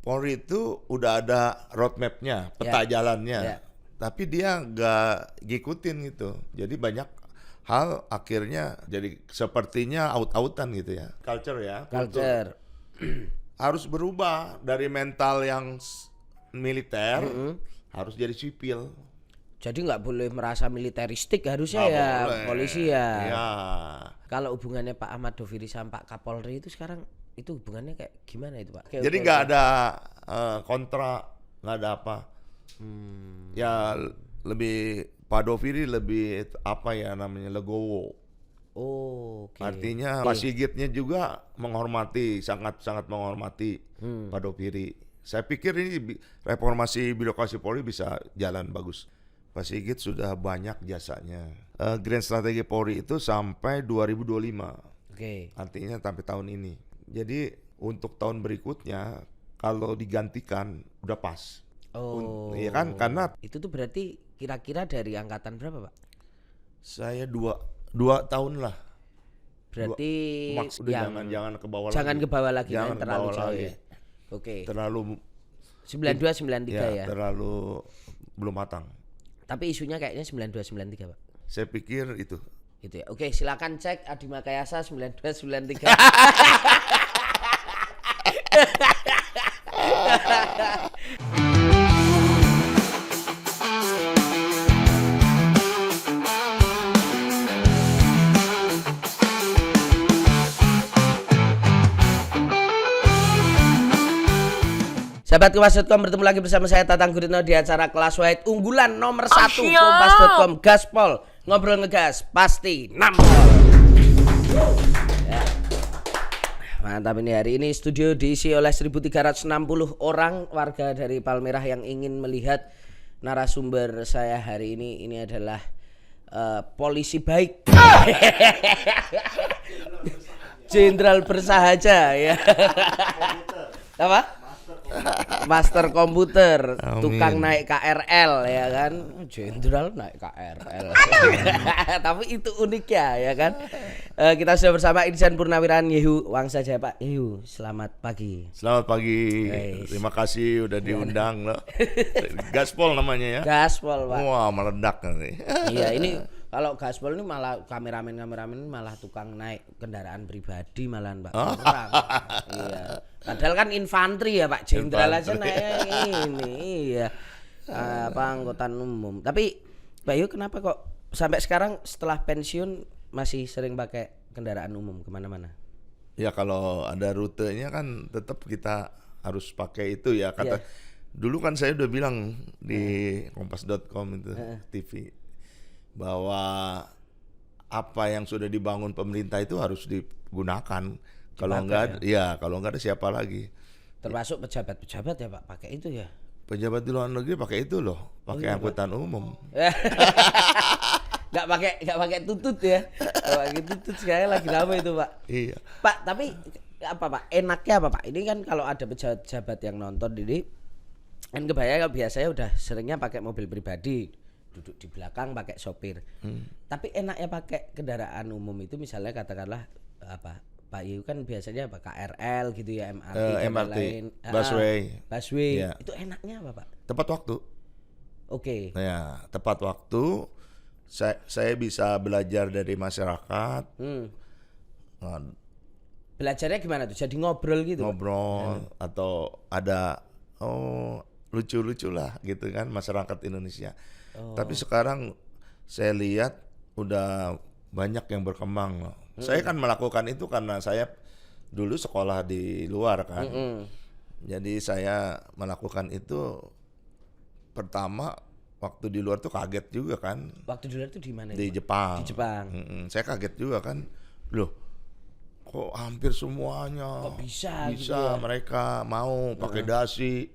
Polri itu udah ada roadmap-nya, peta jalannya, tapi dia nggak ngikutin gitu. Jadi banyak hal akhirnya jadi sepertinya out-outan gitu ya. Culture ya. Culture. Harus berubah dari mental yang militer harus jadi sipil. Jadi nggak boleh merasa militeristik harusnya Nggak ya boleh. polisi ya. Iya. Kalau hubungannya Pak Ahmad Doviri sama Pak Kapolri itu sekarang itu hubungannya kayak gimana itu Pak? Jadi nggak ada kontra, nggak ada apa. Ya lebih Pak Doviri lebih apa ya namanya legowo. Oh, oke. Artinya Pak Sigitnya juga menghormati, sangat menghormati Pak Doviri. Saya pikir ini reformasi birokrasi Polri bisa jalan bagus. Pak Sigit sudah banyak jasanya. Grand Strategi Polri itu sampai 2025. Oke. Artinya sampai tahun ini. Jadi untuk tahun berikutnya kalau digantikan udah pas. Oh. Iya kan, karena itu tuh berarti kira-kira dari angkatan berapa Pak? saya dua tahun lah. Berarti Max, udah jangan ke bawah jangan lagi. ke bawah lagi, Jangan kan ke terlalu bawah jauh lagi. ya. Oke. Terlalu 92 93 ya. terlalu belum matang. Tapi isunya kayaknya 92 93 Pak. Saya pikir itu. Gitu ya. Oke, silakan cek Adi Makayasa 92 93. Sahabat Kompas.com, bertemu lagi bersama saya Tatang Guritno di acara Kelas Wahid unggulan nomor 1 Kompas.com. Gaspol, ngobrol ngegas pasti nampol. Ya. Mantap, ini hari ini studio diisi oleh 1360 orang warga dari Palmerah yang ingin melihat narasumber saya hari ini. Ini adalah polisi baik. Jenderal bersahaja ya. Apa? Master komputer, tukang naik KRL ya kan, jenderal naik KRL. Tapi itu uniknya ya kan. Kita sudah bersama Ihsan Purnawirawan Yehu Wangsa Jaya. Pak Yehu, selamat pagi. Selamat pagi. Terima kasih udah diundang loh. Gaspol namanya ya. Gaspol Pak. Wah, meledak nanti. Iya, ini kalau gaspol ini malah kameramen ini malah tukang naik kendaraan pribadi malahan Pak. Kurang. Iya. Padahal kan infanteri ya Pak, jenderal aja naiknya ini. Iya. Apa angkutan umum. Tapi Pak Yu, kenapa kok sampai sekarang setelah pensiun masih sering pakai kendaraan umum kemana-mana? Ya kalau ada rutenya kan tetap kita harus pakai itu ya. Kata dulu kan saya udah bilang di Kompas.com itu TV bahwa apa yang sudah dibangun pemerintah itu harus digunakan. Kalau enggak ada siapa lagi? Termasuk pejabat-pejabat ya Pak, pakai itu ya. Pejabat di luar negeri pakai itu loh, pakai angkutan umum. Nggak pakai tutut ya. Nggak pakai tutut, sekarang lagi ramai itu Pak. Iya. Pak, tapi apa Pak? Enaknya apa Pak? Ini kan kalau ada pejabat-pejabat yang nonton ini, kan kebayang biasanya udah seringnya pakai mobil pribadi, duduk di belakang pakai sopir. Tapi enaknya pakai kendaraan umum itu misalnya katakanlah apa? Pak Yu kan biasanya apa KRL gitu ya, MRT, lain. Busway. Ya. Itu enaknya apa Pak? Tepat waktu. Oke. Ya, tepat waktu. Saya bisa belajar dari masyarakat. Belajarnya gimana tuh? Jadi ngobrol gitu? Ngobrol atau ada lucu-lucu lah gitu kan masyarakat Indonesia. Tapi sekarang saya lihat udah banyak yang berkembang loh. Saya kan melakukan itu karena saya dulu sekolah di luar kan. Jadi saya melakukan itu pertama waktu di luar tuh kaget juga kan. Waktu di luar tuh di mana? Di Jepang. Di Jepang. Saya kaget juga kan. Loh, kok hampir semuanya kok bisa gitu ya? ya? Mereka mau pakai dasi,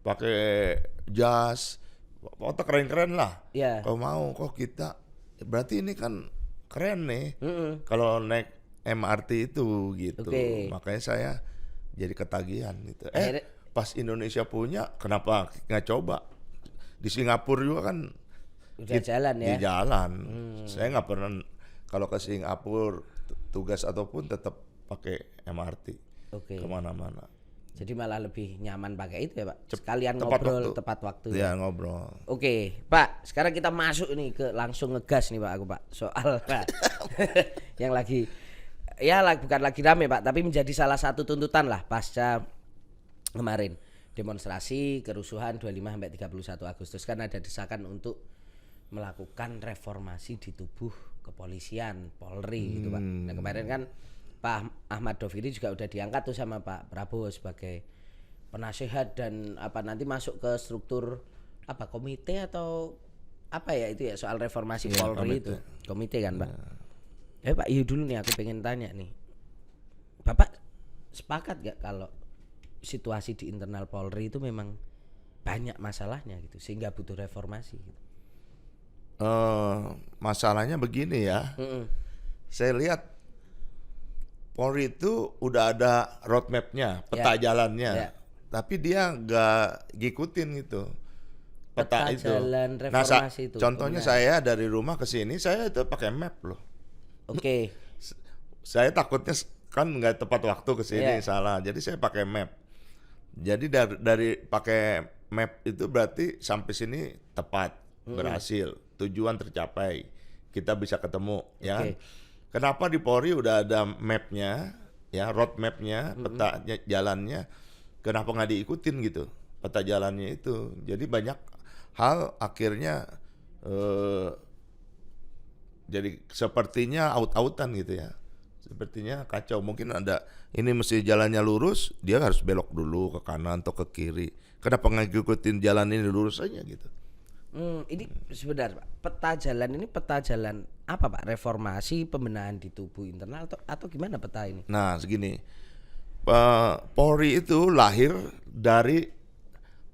pakai jas, foto keren-keren lah. Iya. Kalau mau kok kita, berarti ini kan keren nih. Kalau naik MRT itu gitu. Makanya saya jadi ketagihan gitu. Pas Indonesia punya, kenapa nggak coba? Di Singapura juga kan udah jalan ya. Di jalan. Saya nggak pernah kalau ke Singapura tugas ataupun tetap pakai MRT kemana-mana. Jadi malah lebih nyaman pakai itu ya Pak. Sekalian tepat ngobrol waktu. tepat waktu. Ya ngobrol. Oke, Pak. Sekarang kita masuk nih ke langsung ngegas nih Pak aku Pak. Soal Pak yang lagi bukan lagi rame Pak, tapi menjadi salah satu tuntutan lah pasca kemarin demonstrasi kerusuhan 25 sampai 31 Agustus kan ada desakan untuk melakukan reformasi di tubuh kepolisian, Polri gitu Pak. Nah, kemarin kan Pak Ahmad Doviri juga udah diangkat tuh sama Pak Prabowo sebagai penasehat dan nanti masuk ke struktur komite atau ya itu ya soal reformasi Polri itu. Komite kan Pak. Pak iya dulu nih aku pengen tanya nih. Bapak sepakat gak kalau situasi di internal Polri itu memang banyak masalahnya gitu sehingga butuh reformasi gitu? Masalahnya begini ya. Saya lihat Polri itu udah ada roadmap-nya, peta jalannya, tapi dia nggak ngikutin gitu peta itu. Jalan reformasi itu. Contohnya saya dari rumah ke sini, saya itu pakai map loh. Oke. Saya takutnya kan nggak tepat waktu ke sini, salah. Jadi saya pakai map. Jadi dari pakai map itu berarti sampai sini tepat, berhasil, tujuan tercapai, kita bisa ketemu, ya. Kenapa di Polri udah ada mapnya, ya road mapnya, peta jalannya, kenapa nggak diikutin gitu peta jalannya itu? Jadi banyak hal akhirnya jadi sepertinya out-outan gitu ya, sepertinya kacau. Mungkin ada ini mesti jalannya lurus, dia harus belok dulu ke kanan atau ke kiri. Kenapa nggak ngikutin jalan ini lurus aja gitu? Ini sebentar Pak, peta jalan apa Pak? Reformasi, pembenahan di tubuh internal atau gimana peta ini? Nah segini, Polri itu lahir dari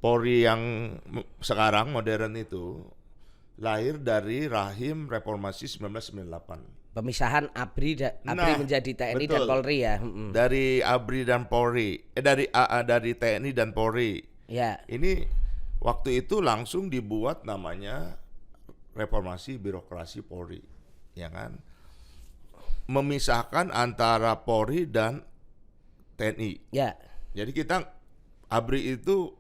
Polri yang sekarang modern itu lahir dari rahim reformasi 1998. Pemisahan ABRI menjadi TNI betul. dan Polri ya. Dari ABRI dan Polri, dari TNI dan Polri. Ya. Ini waktu itu langsung dibuat namanya reformasi birokrasi Polri, ya kan? Memisahkan antara Polri dan TNI. Ya. Jadi kita ABRI itu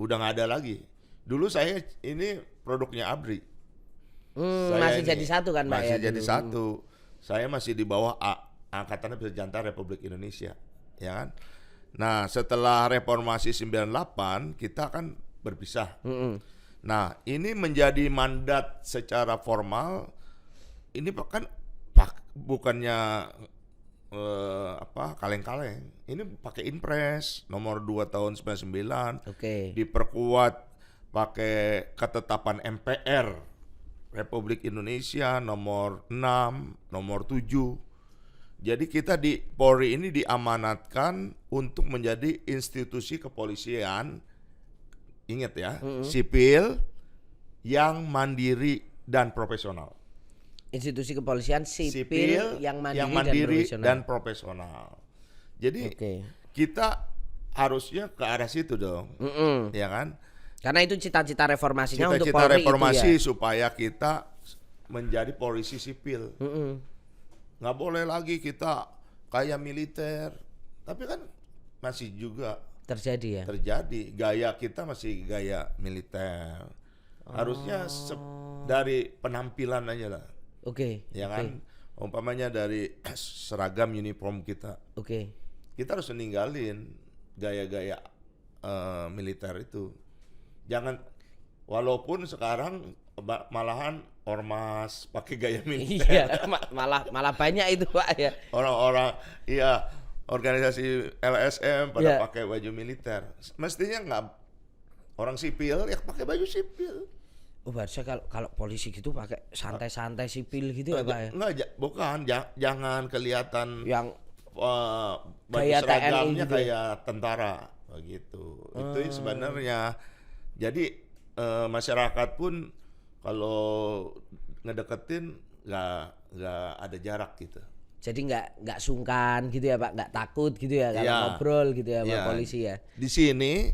udah nggak ada lagi. Dulu saya ini produknya ABRI. Masih jadi satu kan Pak? Masih jadi satu. Saya masih di bawah Angkatan Bersenjata Republik Indonesia, ya kan? Nah, setelah reformasi 98 kita kan berpisah. Nah, ini menjadi mandat secara formal. Ini kan bukannya kaleng-kaleng. Ini pakai Inpres nomor 2 tahun 99. Diperkuat pakai ketetapan MPR Republik Indonesia nomor 6, nomor 7. Jadi kita di Polri ini diamanatkan untuk menjadi institusi kepolisian, ingat ya, sipil yang mandiri dan profesional. Institusi kepolisian sipil yang mandiri, dan profesional. Jadi kita harusnya ke arah situ dong, ya kan? Karena itu cita-cita reformasinya untuk Polri. Cita-cita reformasi itu ya? Supaya kita menjadi polisi sipil. Nggak boleh lagi kita kayak militer. Tapi kan masih juga terjadi ya? Terjadi. Gaya kita masih gaya militer. Harusnya dari penampilan aja lah. Ya kan? Umpamanya dari seragam uniform kita. Kita harus meninggalin gaya-gaya militer itu. Jangan, walaupun sekarang malahan ormas pakai gaya militer. Iya, malah banyak itu Pak ya. Orang-orang, iya, organisasi LSM pada pakai baju militer. Mestinya nggak, orang sipil ya pakai baju sipil. Harusnya kalau polisi gitu pakai santai-santai sipil gitu ya Pak ya? Bukan, jangan kelihatan yang baju seragamnya gitu kayak tentara begitu. Itu sebenarnya. Jadi masyarakat pun kalau ngedeketin nggak ada jarak gitu. Jadi nggak sungkan gitu ya Pak, nggak takut gitu ya kalau ngobrol gitu ya sama polisi ya. Di sini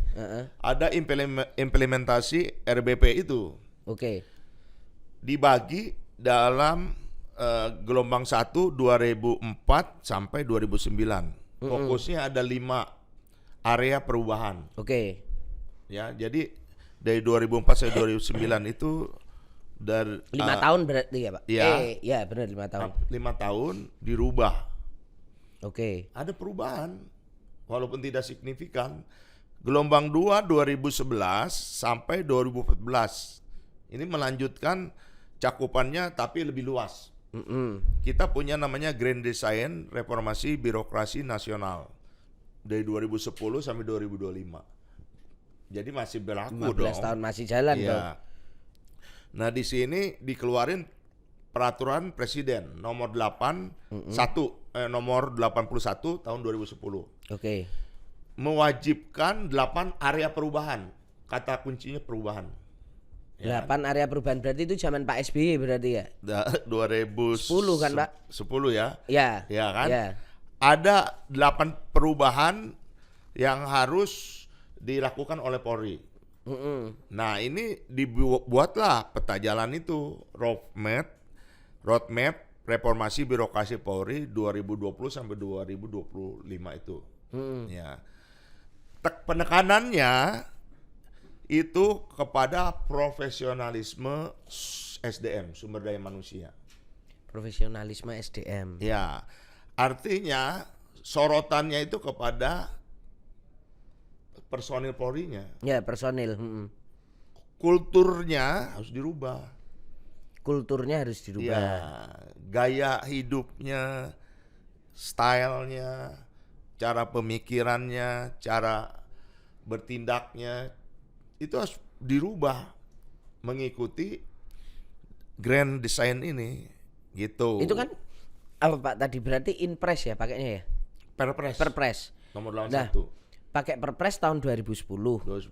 ada implementasi RBP itu. Dibagi dalam gelombang 1 2004 sampai 2009. Fokusnya ada 5. area perubahan. Oke. Ya, jadi dari 2004 sampai 2009 itu dari 5 tahun berarti ya, Pak? Iya. Ya benar 5 tahun. 5 tahun dirubah. Oke. Ada perubahan walaupun tidak signifikan. Gelombang 2 2011 sampai 2014. Ini melanjutkan cakupannya tapi lebih luas. Kita punya namanya Grand Design Reformasi Birokrasi Nasional dari 2010 sampai 2025. Jadi masih berlaku 15 dong. tahun masih jalan dong. Iya. Nah, di sini dikeluarin peraturan presiden nomor 81 tahun 2010. Oke. Mewajibkan 8 area perubahan. Kata kuncinya perubahan. 8 area perubahan berarti itu zaman Pak SBY berarti ya? 2010 kan, Pak? 10 ya. Ya. Ya kan? Ya. Ada 8 perubahan yang harus dilakukan oleh Polri. Nah, ini dibuatlah peta jalan itu, roadmap reformasi birokrasi Polri 2020 sampai 2025 itu. Ya. Penekanannya itu kepada profesionalisme SDM, sumber daya manusia. Profesionalisme SDM. Ya. Artinya sorotannya itu kepada personil Polri-nya. Ya, personil. Kulturnya harus dirubah. Kulturnya harus dirubah. Ya, gaya hidupnya, stylenya, cara pemikirannya, cara bertindaknya itu harus dirubah mengikuti Grand Design ini, gitu. Itu kan apa Pak tadi berarti Inpres ya pakainya ya? Perpres. Nomor 81. Nah, pakai Perpres tahun 2010. 2010.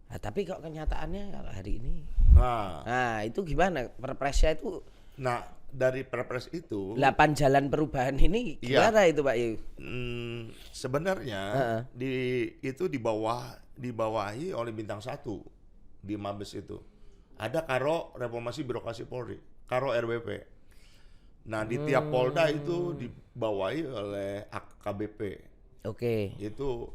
Nah, tapi kok kenyataannya kalau hari ini. Nah, Nah, itu gimana? Perpresnya itu dari Perpres itu 8 jalan perubahan ini gimana itu Pak Yu? Sebenarnya itu dibawahi oleh bintang 1 di Mabes itu. Ada Karo Reformasi Birokrasi Polri, Karo RWP. Nah, di tiap Polda itu dibawahi oleh AKBP. Oke. Itu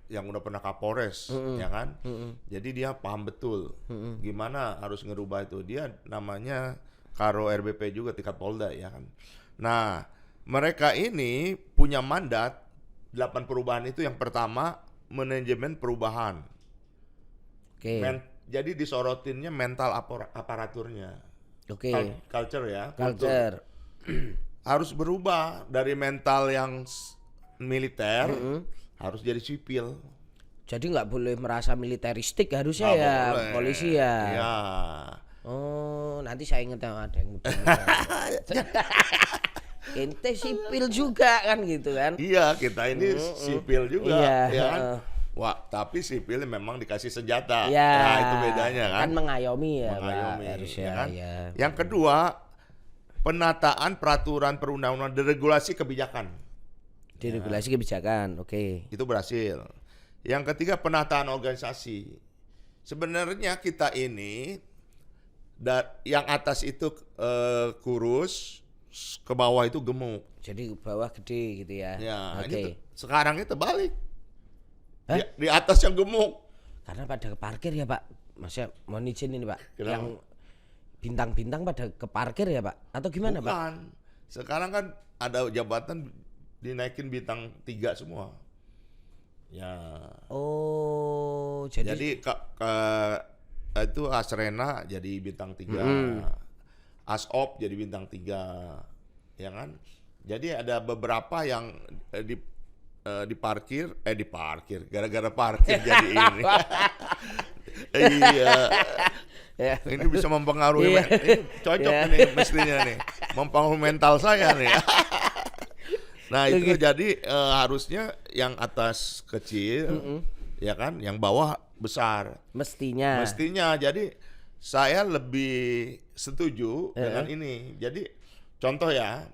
yang udah pernah Kapolres, ya kan? Jadi dia paham betul gimana harus ngerubah itu. Dia namanya Karo RBP juga tingkat Polda, ya kan? Nah, mereka ini punya mandat 8 perubahan itu. Yang pertama, manajemen perubahan. Oke. Jadi disorotinnya mental aparaturnya. Oke. Culture ya. Culture. Harus berubah dari mental yang militer harus jadi sipil. Jadi nggak boleh merasa militeristik harusnya Nggak ya boleh. polisi ya. Iya. Oh, nanti saya ingat ada yang muda-muda. Ente sipil juga kan gitu kan? Iya, kita ini sipil juga, Iya. ya kan? Wah, tapi sipil memang dikasih senjata. Ya, Nah, itu bedanya kan. Kan mengayomi ya, Mengayomi, Pak, harusnya ya kan? ya. Yang kedua, penataan peraturan perundang-undangan, deregulasi kebijakan. Diregulasi kebijakan, oke. Itu berhasil. Yang ketiga, penataan organisasi. Sebenarnya kita ini yang atas itu kurus, ke bawah itu gemuk. Jadi bawah gede gitu ya. Ya, oke. ini sekarang itu terbalik. Hah? Di atas yang gemuk. Karena pada parkir ya Pak. Maksudnya mohon izin ini Pak. Kenapa? Yang bintang-bintang pada ke parkir ya Pak? Atau gimana Pak? Bukan. Sekarang kan ada jabatan dinaikin bintang 3 semua. Ya. Oh, Jadi itu Asrena jadi bintang 3. Asop jadi bintang 3. Ya kan? Jadi ada beberapa yang diparkir gara-gara parkir jadi ini. Iya. Ya. Ini bisa mempengaruhi Iya. ini cocok nih mestinya nih. Mempengaruhi mental saya nih. Nah, itu jadi harusnya yang atas kecil, ya kan, yang bawah besar. Mestinya. Jadi saya lebih setuju dengan ini. Jadi contoh ya.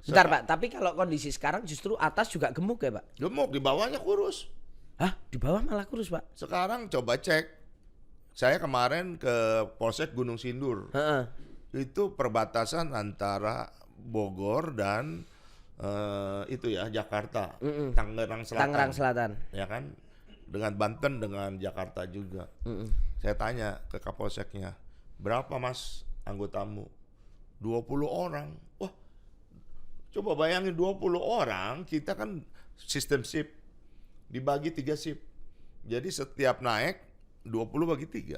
Bentar Pak, tapi kalau kondisi sekarang justru atas juga gemuk ya Pak? Gemuk, di bawahnya kurus. Hah? Di bawah malah kurus Pak? Sekarang coba cek. Saya kemarin ke Polsek Gunung Sindur. Heeh. Itu perbatasan antara Bogor dan itu ya Jakarta, Mm-mm. Tangerang Selatan, Tangerang Selatan. ya kan, dengan Banten, dengan Jakarta juga. Saya tanya ke Kapolseknya, berapa mas anggotamu? 20 orang. Wah, coba bayangin 20 orang, kita kan sistem shift, dibagi 3 shift. Jadi setiap naik 20 bagi 3.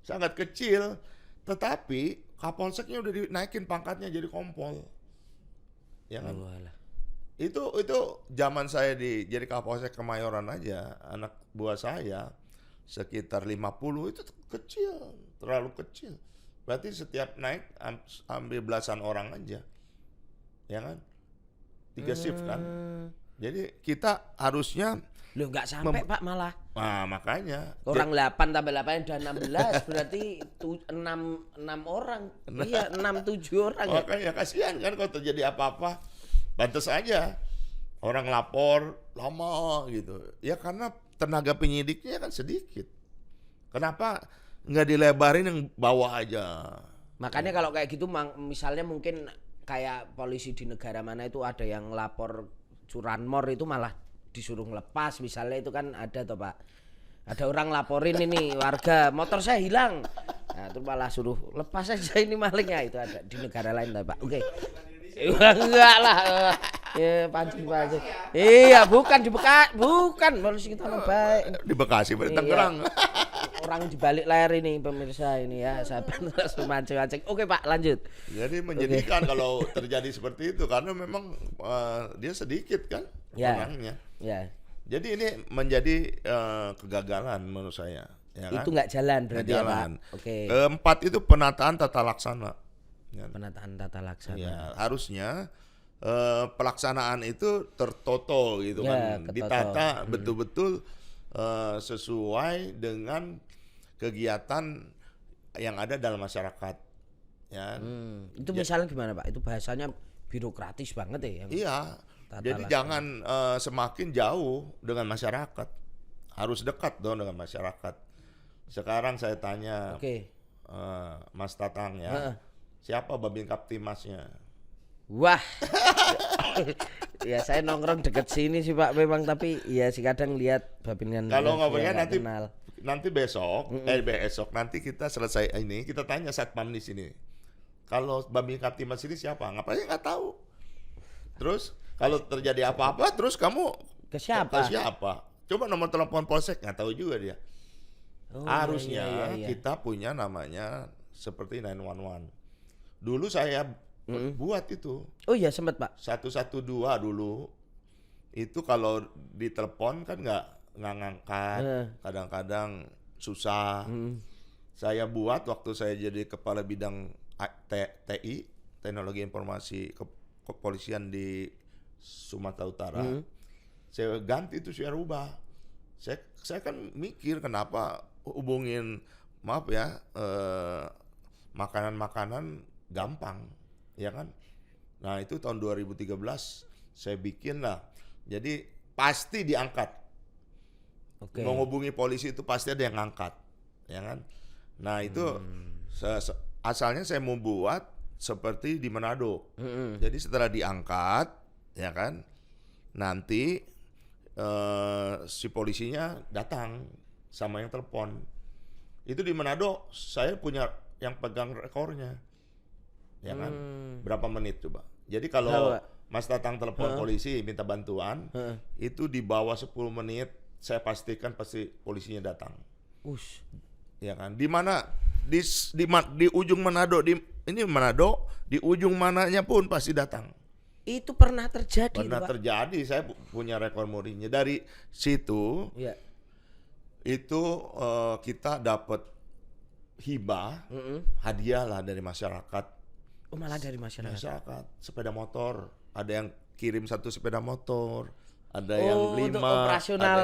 Sangat kecil, tetapi Kapolseknya udah dinaikin pangkatnya jadi kompol. Ya kan? Walah. Itu zaman saya jadi Kapolsek Kemayoran aja, anak buah saya sekitar 50 itu kecil, terlalu kecil. Berarti setiap naik ambil belasan orang aja. Ya kan? 3 shift kan. Jadi kita harusnya Loh nggak sampai Pak malah. nah makanya Orang 8 tambah 8 udah 16 berarti 6 orang. Iya, 6 7 orang ya. makanya kasihan kan kalau terjadi apa-apa. Pantas aja orang lapor lama gitu. Ya karena tenaga penyidiknya kan sedikit. Kenapa nggak dilebarin yang bawah aja? Makanya kalau kayak gitu misalnya mungkin kayak polisi di negara mana itu ada yang lapor curanmor itu malah disuruh ngelepas misalnya, itu kan ada toh Pak. Ada orang laporin ini warga motor saya hilang. Nah, terus malah suruh lepas aja ini malingnya, itu ada di negara lain toh Pak. Oke. Enggak lah. Ya pancing. Iya, bukan bukan polisi kita baik. Di Bekasi, di Iya. Tangerang. Orang di balik layar ini pemirsa ini ya, sahabat terus mancing-mancing. Oke Pak, lanjut. Jadi menyedihkan kalau terjadi seperti itu karena memang dia sedikit kan Ya. orangnya. Ya. Jadi ini menjadi kegagalan menurut saya. Ya kan? Itu nggak jalan Nggak berarti ya Pak. jalan. Oke. Keempat itu penataan tata laksana. Ya. Penataan tata laksana. Ya, harusnya pelaksanaan itu tertoto gitu Ya, kan, ketoto. ditata betul-betul sesuai dengan kegiatan yang ada dalam masyarakat. Ya. Itu misalnya gimana Pak? Itu bahasanya birokratis banget ya. Yang Iya. tata Jadi laksana. jangan semakin jauh dengan masyarakat, harus dekat dong dengan masyarakat. Sekarang saya tanya, Oke. Mas Tatang ya, Heeh. siapa Babin Kaptimasnya? Wah. Ya saya nongkrong deket sini sih Pak memang, tapi ya sih kadang lihat babingan. Kalau ngobrolnya nggak nanti kenal. besok nanti kita selesai ini kita tanya satpam di sini. Kalau Babin Kaptimas ini siapa? Ngapain nggak tahu. Terus kalau terjadi apa-apa terus kamu Ke siapa? ke siapa? Coba nomor telepon polsek, nggak tahu juga dia. Oh, Harusnya iya. kita punya namanya seperti 911. Dulu saya buat itu Oh iya sempat Pak. 112 dulu. Itu kalau ditelepon kan nggak ngangkat, kadang-kadang susah. Saya buat waktu saya jadi kepala bidang TI, Teknologi Informasi Kepolisian di Sumatera Utara. Saya ganti itu, saya rubah. Saya kan mikir kenapa hubungin, maaf ya, makanan-makanan gampang, ya kan? Nah itu tahun 2013 saya bikin lah. Jadi pasti diangkat. Oke. Mau hubungi polisi itu pasti ada yang ngangkat, ya kan? Nah itu asalnya saya mau buat seperti di Manado. Jadi setelah diangkat, ya kan? Nanti si polisinya datang sama yang telepon. Itu di Manado saya punya yang pegang rekornya, ya kan? Berapa menit coba? Jadi kalau Mas Tatang telepon polisi minta bantuan, itu di bawah 10 menit saya pastikan pasti polisinya datang. Ya kan? Di mana di ujung Manado, ini Manado, di ujung mananya pun pasti datang. Itu pernah terjadi Pernah Pak. terjadi, saya punya rekor murinya. Dari situ Iya. itu kita dapat hibah, hadiah lah dari masyarakat. Oh malah dari masyarakat. Sepeda motor, ada yang kirim 1 sepeda motor, ada yang 5. Untuk operasional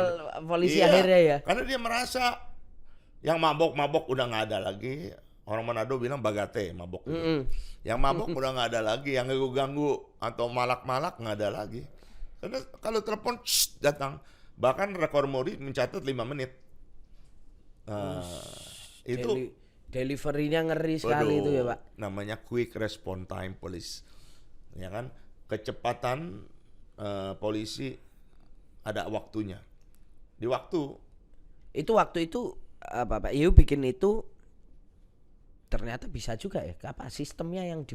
polisi Iya, akhirnya ya. karena dia merasa yang mabok udah nggak ada lagi. Orang Manado bilang bagate, mabok gitu. Yang mabok udah nggak ada lagi, yang ganggu atau malak-malak nggak ada lagi. Karena kalau telepon datang, bahkan rekor muri mencatat 5 menit. Itu Delivery-nya ngeri sekali itu ya Pak. namanya quick response time police, ya kan? kecepatan polisi ada waktunya. Di waktu Waktu itu apa Pak Yu bikin itu ternyata bisa juga ya. Apa sistemnya yang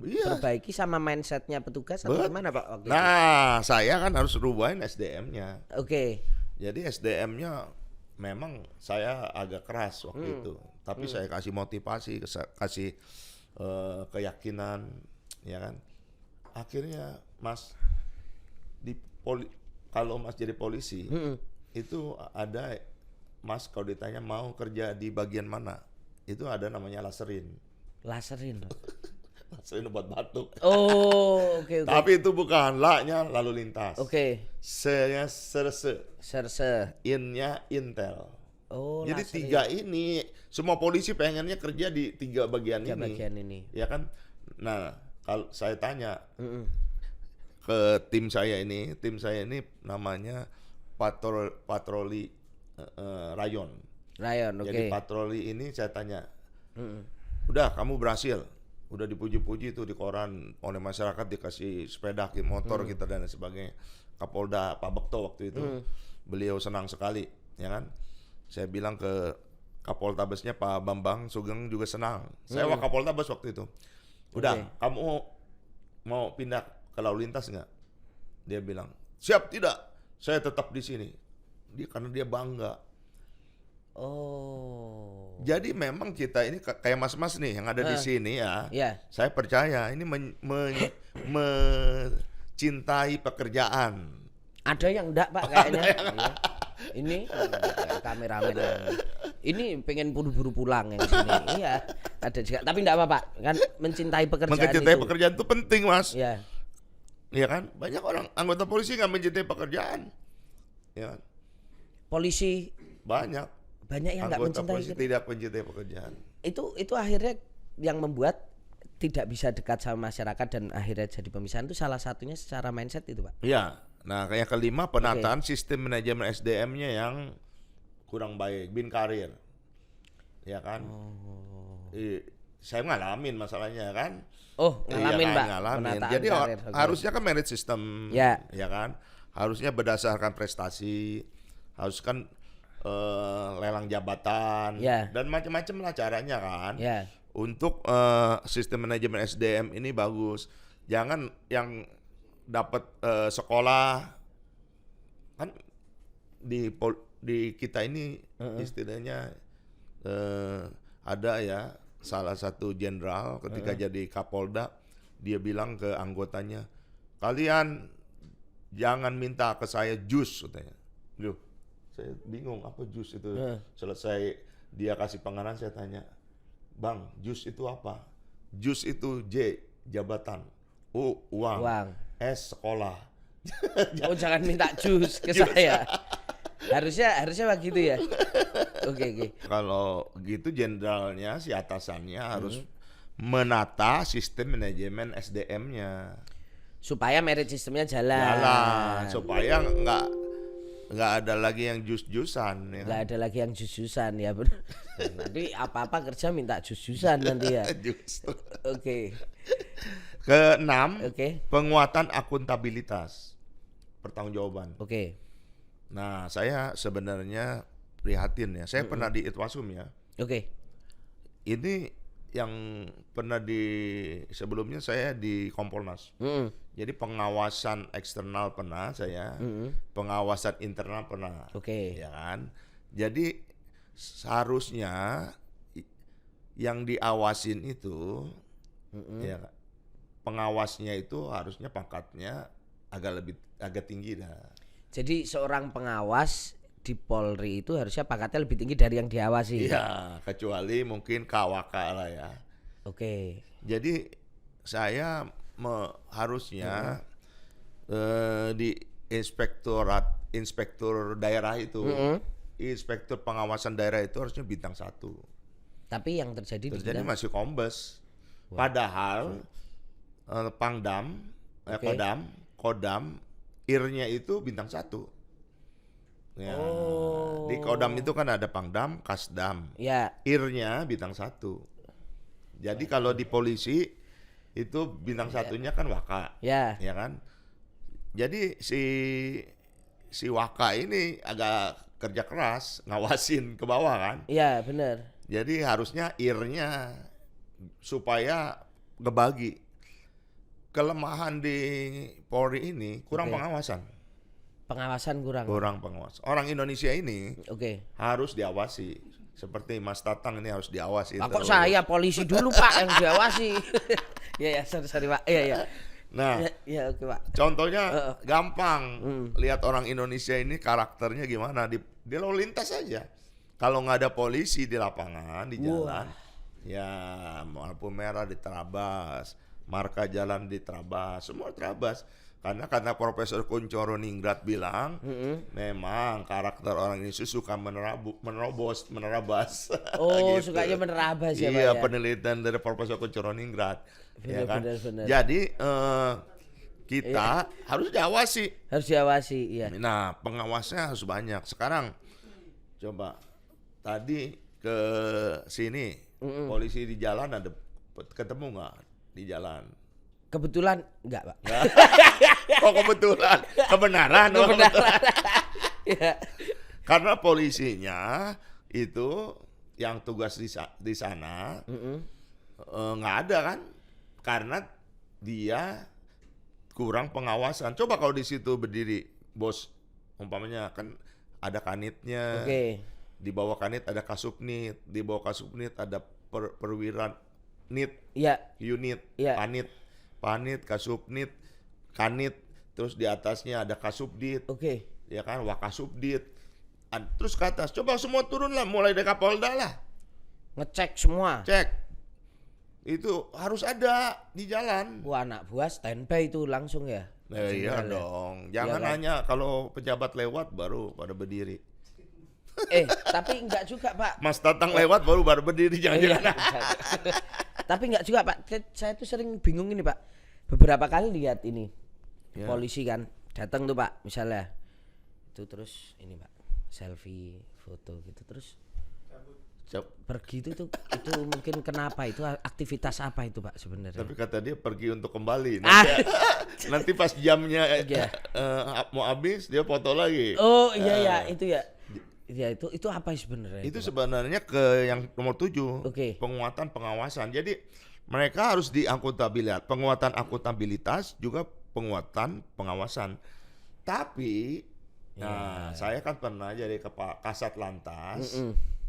iya. diperbaiki sama mindsetnya petugas atau gimana Pak waktu itu? Nah, saya kan harus rubahin SDM-nya. Oke. Jadi SDM-nya memang saya agak keras waktu itu. Tapi saya kasih motivasi, kasih keyakinan, ya kan. Akhirnya Mas kalau Mas jadi polisi, itu ada Mas kalau ditanya mau kerja di bagian mana, itu ada namanya laserin. Laserin. Laserin buat batuk. Oh, oke. Tapi itu bukan la-nya lalu lintas. Oke. Se-nya serse. Serse. In-nya intel. Oh, Jadi laserin. 3 ini semua polisi pengennya kerja di 3 bagian ini. Bagian ini. Ya kan? Nah, kalau saya tanya ke tim saya ini namanya patroli rayon. Rayon, oke. Jadi patroli ini saya tanya, udah kamu berhasil, udah dipuji-puji tuh di koran oleh masyarakat, dikasih sepeda, motor kita dan sebagainya. Kapolda Pak Bekto waktu itu, beliau senang sekali, ya kan? Saya bilang ke Kapoltabesnya Pak Bambang Sugeng juga senang. Saya Wakapoltabes waktu itu. Udah, kamu mau pindah ke lalu lintas nggak? Dia bilang, siap, tidak, saya tetap di sini. Karena dia bangga. Oh. Jadi memang kita ini kayak mas-mas nih yang ada di sini ya. Iya. Saya percaya ini mencintai pekerjaan. Ada yang enggak Pak kayaknya. Iya. Ini kameramen. Ini pengen buru-buru pulang yang sini. Iya. Ada juga. Tapi enggak apa-apa. Kan mencintai pekerjaan Mencintai itu. pekerjaan itu penting, Mas. Iya. Iya kan? Banyak orang anggota polisi nggak mencintai pekerjaan. Ya kan? Polisi Banyak yang enggak anggota mencintai polisi tidak mencintai pekerjaan. Itu akhirnya yang membuat tidak bisa dekat sama masyarakat dan akhirnya jadi pemisahan itu salah satunya secara mindset itu Pak. Iya. Nah, kayak kelima penataan sistem manajemen SDM-nya yang kurang baik, bin karir. Ya kan? Saya ngalamin masalahnya kan. Oh, ngalamin Pak. Ngalamin. Penataan Jadi karir. harusnya kan merit system, Ya. ya kan? Harusnya berdasarkan prestasi, harus kan lelang jabatan, Ya. dan macam-macam lah caranya kan. Ya. Untuk sistem manajemen SDM ini bagus. Jangan yang dapat sekolah kan di kita ini istilahnya ada ya salah satu jenderal ketika jadi Kapolda, dia bilang ke anggotanya, kalian jangan minta ke saya jus, katanya. Loh, saya bingung apa jus itu. Selesai dia kasih pengarahan, saya tanya, Bang, jus itu apa? Jus itu J, jabatan. U, uang. S, sekolah. Oh, jangan minta jus ke saya. Harusnya begitu ya. Oke. Kalau gitu jenderalnya, si atasannya harus menata sistem manajemen SDM-nya. Supaya merit sistemnya jalan. Supaya nggak ada lagi yang jus-jusan. Ya. Nggak ada lagi yang jus-jusan ya benar. Nanti apa-apa kerja minta jus-jusan nanti ya. Oke. Keenam, penguatan akuntabilitas, pertanggungjawaban. Oke. Nah, saya sebenarnya prihatin ya. Saya pernah di Itwasum ya. Oke. Ini yang pernah sebelumnya saya di Kompolnas. Jadi pengawasan eksternal pernah saya, pengawasan internal pernah. Oke. Ya kan? Jadi seharusnya yang diawasin itu ya pengawasnya itu harusnya pangkatnya agak tinggi dah. Jadi seorang pengawas di Polri itu harusnya pangkatnya lebih tinggi dari yang diawasi. Iya, kecuali mungkin KWK lah ya. Oke. Jadi saya harusnya di inspektur daerah itu, inspektur pengawasan daerah itu harusnya bintang 1. Tapi yang terjadi masih kombes. Padahal Pangdam, Kodam, IR-nya itu bintang 1. Ya, di Kodam itu kan ada Pangdam, Kasdam. Ya. IR-nya bintang 1. Jadi kalau di polisi itu bintang satunya kan Waka, Ya. ya kan? Jadi si Waka ini agak kerja keras ngawasin ke bawah kan. Iya, benar. Jadi harusnya ear-nya supaya ngebagi. Kelemahan di Polri ini kurang Oke. pengawasan. Pengawasan kurang. Kurang pengawasan. Orang Indonesia ini Oke. harus diawasi. Seperti Mas Tatang ini harus diawasi. Lah kok terus. saya polisi dulu Pak yang diawasi. Ya sorry Pak. Iya. Nah, Ya oke Pak. contohnya gampang. Lihat orang Indonesia ini karakternya gimana di lalu lintas aja. Kalau nggak ada polisi di lapangan, di jalan, ya lampu merah diterabas, marka jalan diterabas, semua terabas. Karena Profesor Kuncoro Ningrat bilang, memang karakter orang Indonesia suka menerabas. Oh, Gitu. sukanya menerabas ya Pak Iya, ya. penelitian dari Profesor Kuncoro Ningrat. Ya kan? Benar. Jadi kita harus diawasi. Harus diawasi, iya. Nah, pengawasnya harus banyak. Sekarang coba tadi ke sini polisi di jalan ada ketemu nggak di jalan? Kebetulan enggak Pak. Kok kebetulan? Kebenaran. Kebenaran. Iya. Karena polisinya itu yang tugas di sana nggak ada kan? Karena dia kurang pengawasan. Coba kalau di situ berdiri bos, umpamanya kan ada kanitnya. Oke. Di bawah kanit ada kasubnit, di bawah kasubnit ada perwira nit, Iya. unit, Iya. panit, kasubnit, kanit, terus di atasnya ada kasubdit, Oke. ya kan, wakasubdit. Terus ke atas, coba semua turun lah, mulai dari Kapolda lah, Ngecek semua. cek. Itu harus ada di jalan. Wah, anak buah standby itu langsung ya. Nah, iya General ya? dong, jangan Iya kan? hanya kalau pejabat lewat baru pada berdiri. Tapi enggak juga Pak. Mas Tatang lewat baru berdiri, jangan-jangan. Tapi enggak juga Pak. Saya tuh sering bingung ini Pak. Beberapa kali lihat ini Ya. polisi kan datang tuh Pak, misalnya itu terus ini Pak selfie foto gitu terus pergi itu mungkin kenapa itu aktivitas apa itu Pak sebenarnya? Tapi kata dia pergi untuk kembali. Ah. Nanti pas jamnya Iya. mau habis dia foto lagi. Oh iya itu ya. Ya itu apa sebenarnya? Itu sebenarnya ke yang nomor 7, Oke. penguatan pengawasan. Jadi mereka harus diakuntabilitas, penguatan akuntabilitas juga penguatan pengawasan. Tapi saya kan pernah jadi Kasat Lantas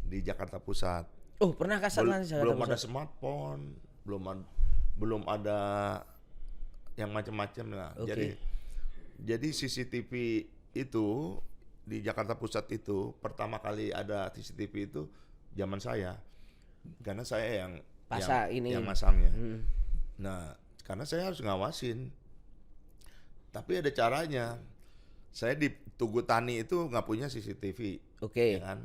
di Jakarta Pusat. Oh, pernah kasat Lantas Jakarta Belum ada Pusat? smartphone, belum ada yang macam-macam lah. Oke. Jadi CCTV itu di Jakarta Pusat itu pertama kali ada CCTV itu zaman saya. Karena saya yang masangnya. Nah, karena saya harus ngawasin. Tapi ada caranya. Saya di Tugu Tani itu nggak punya CCTV. Oke. Ya kan?